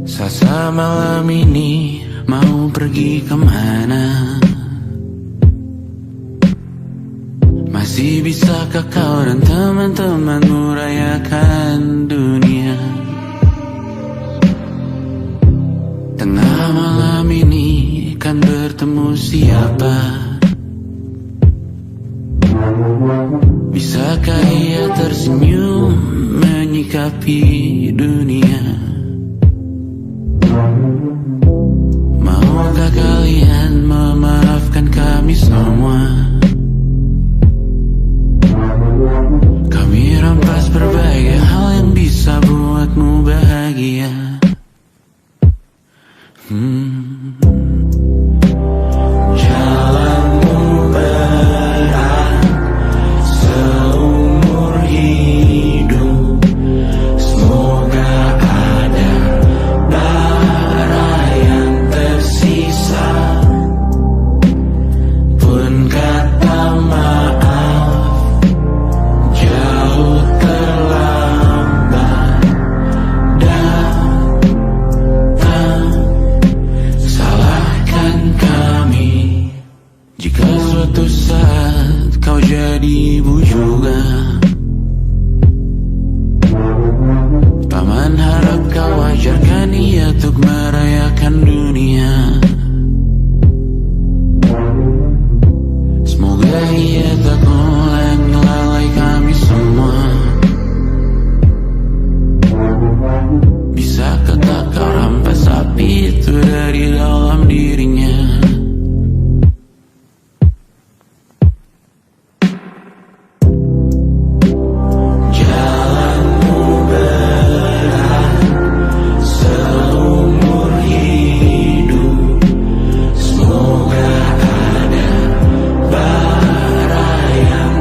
Sasa malam ini mau pergi kemana? Masih bisakah kau dan teman-temanmu rayakan dunia? Tengah malam ini kan bertemu siapa? Bisakah ia tersenyum menyikapi dunia? Maukah kalian memaafkan kami semua? Kami rampas berbagai hal yang bisa buatmu bahagia. Jalanmu berat seumur hidup, semoga ada bara yang tersisa. Pun kata maaf jauh terlambat datang. Salahkan kami jika suatu saat kau jadi ibu juga. Paman harap kau ajarkan ia untuk merayakan dunia. Semoga ia tak mulai melalai kami semua. Bisakah tak kau rampas api itu dari dalam dirinya? Jalanmu berat seumur hidup, semoga ada bara yang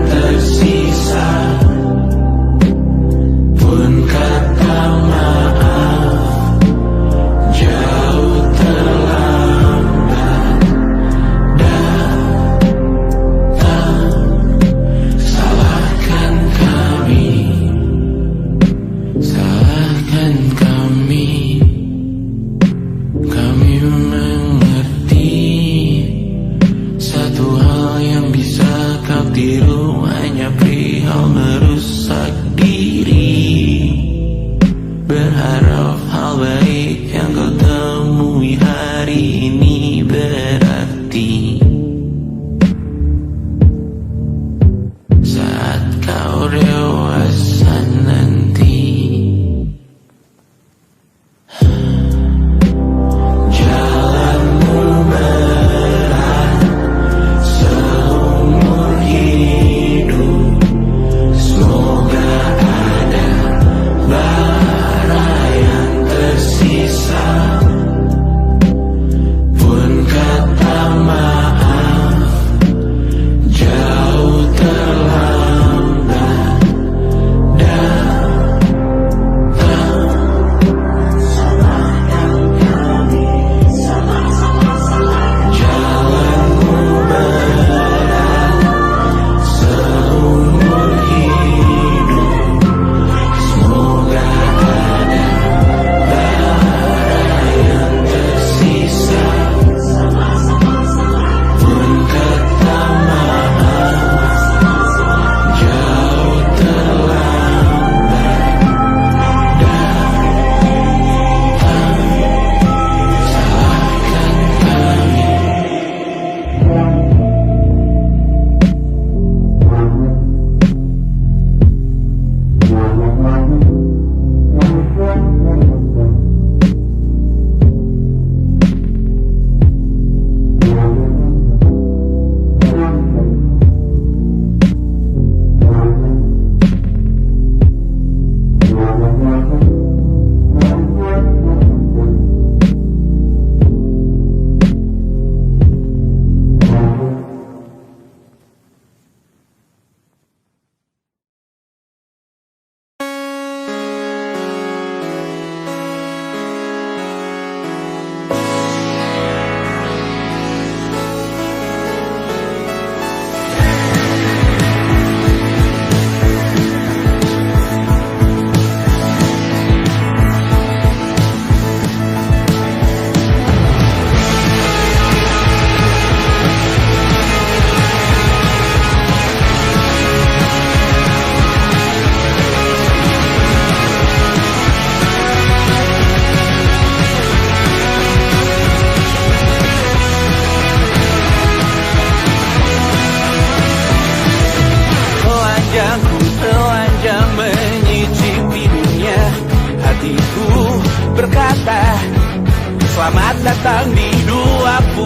Selamat datang di 20.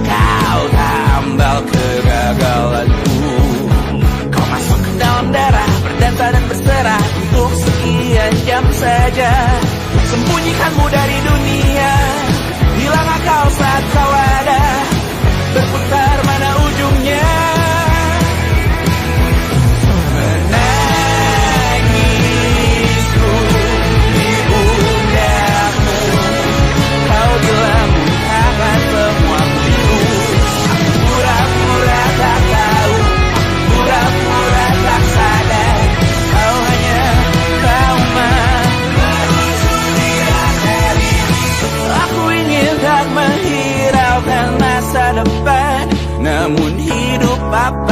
Kau tambal kegagalanku. Kau masuk ke dalam darah, berdansa dan berserah untuk sekian jam saja. Sembunyikanmu dari dunia, hilang akal saat kau ada. Berputar mana ujungnya. Menangisku di pundakmu. Kau bilang bukan semua biru. Aku pura-pura tak tahu, pura-pura tak sadar. Kau hanya trauma. Aku ingin tak menghiraukan masa depan, namun hidup apa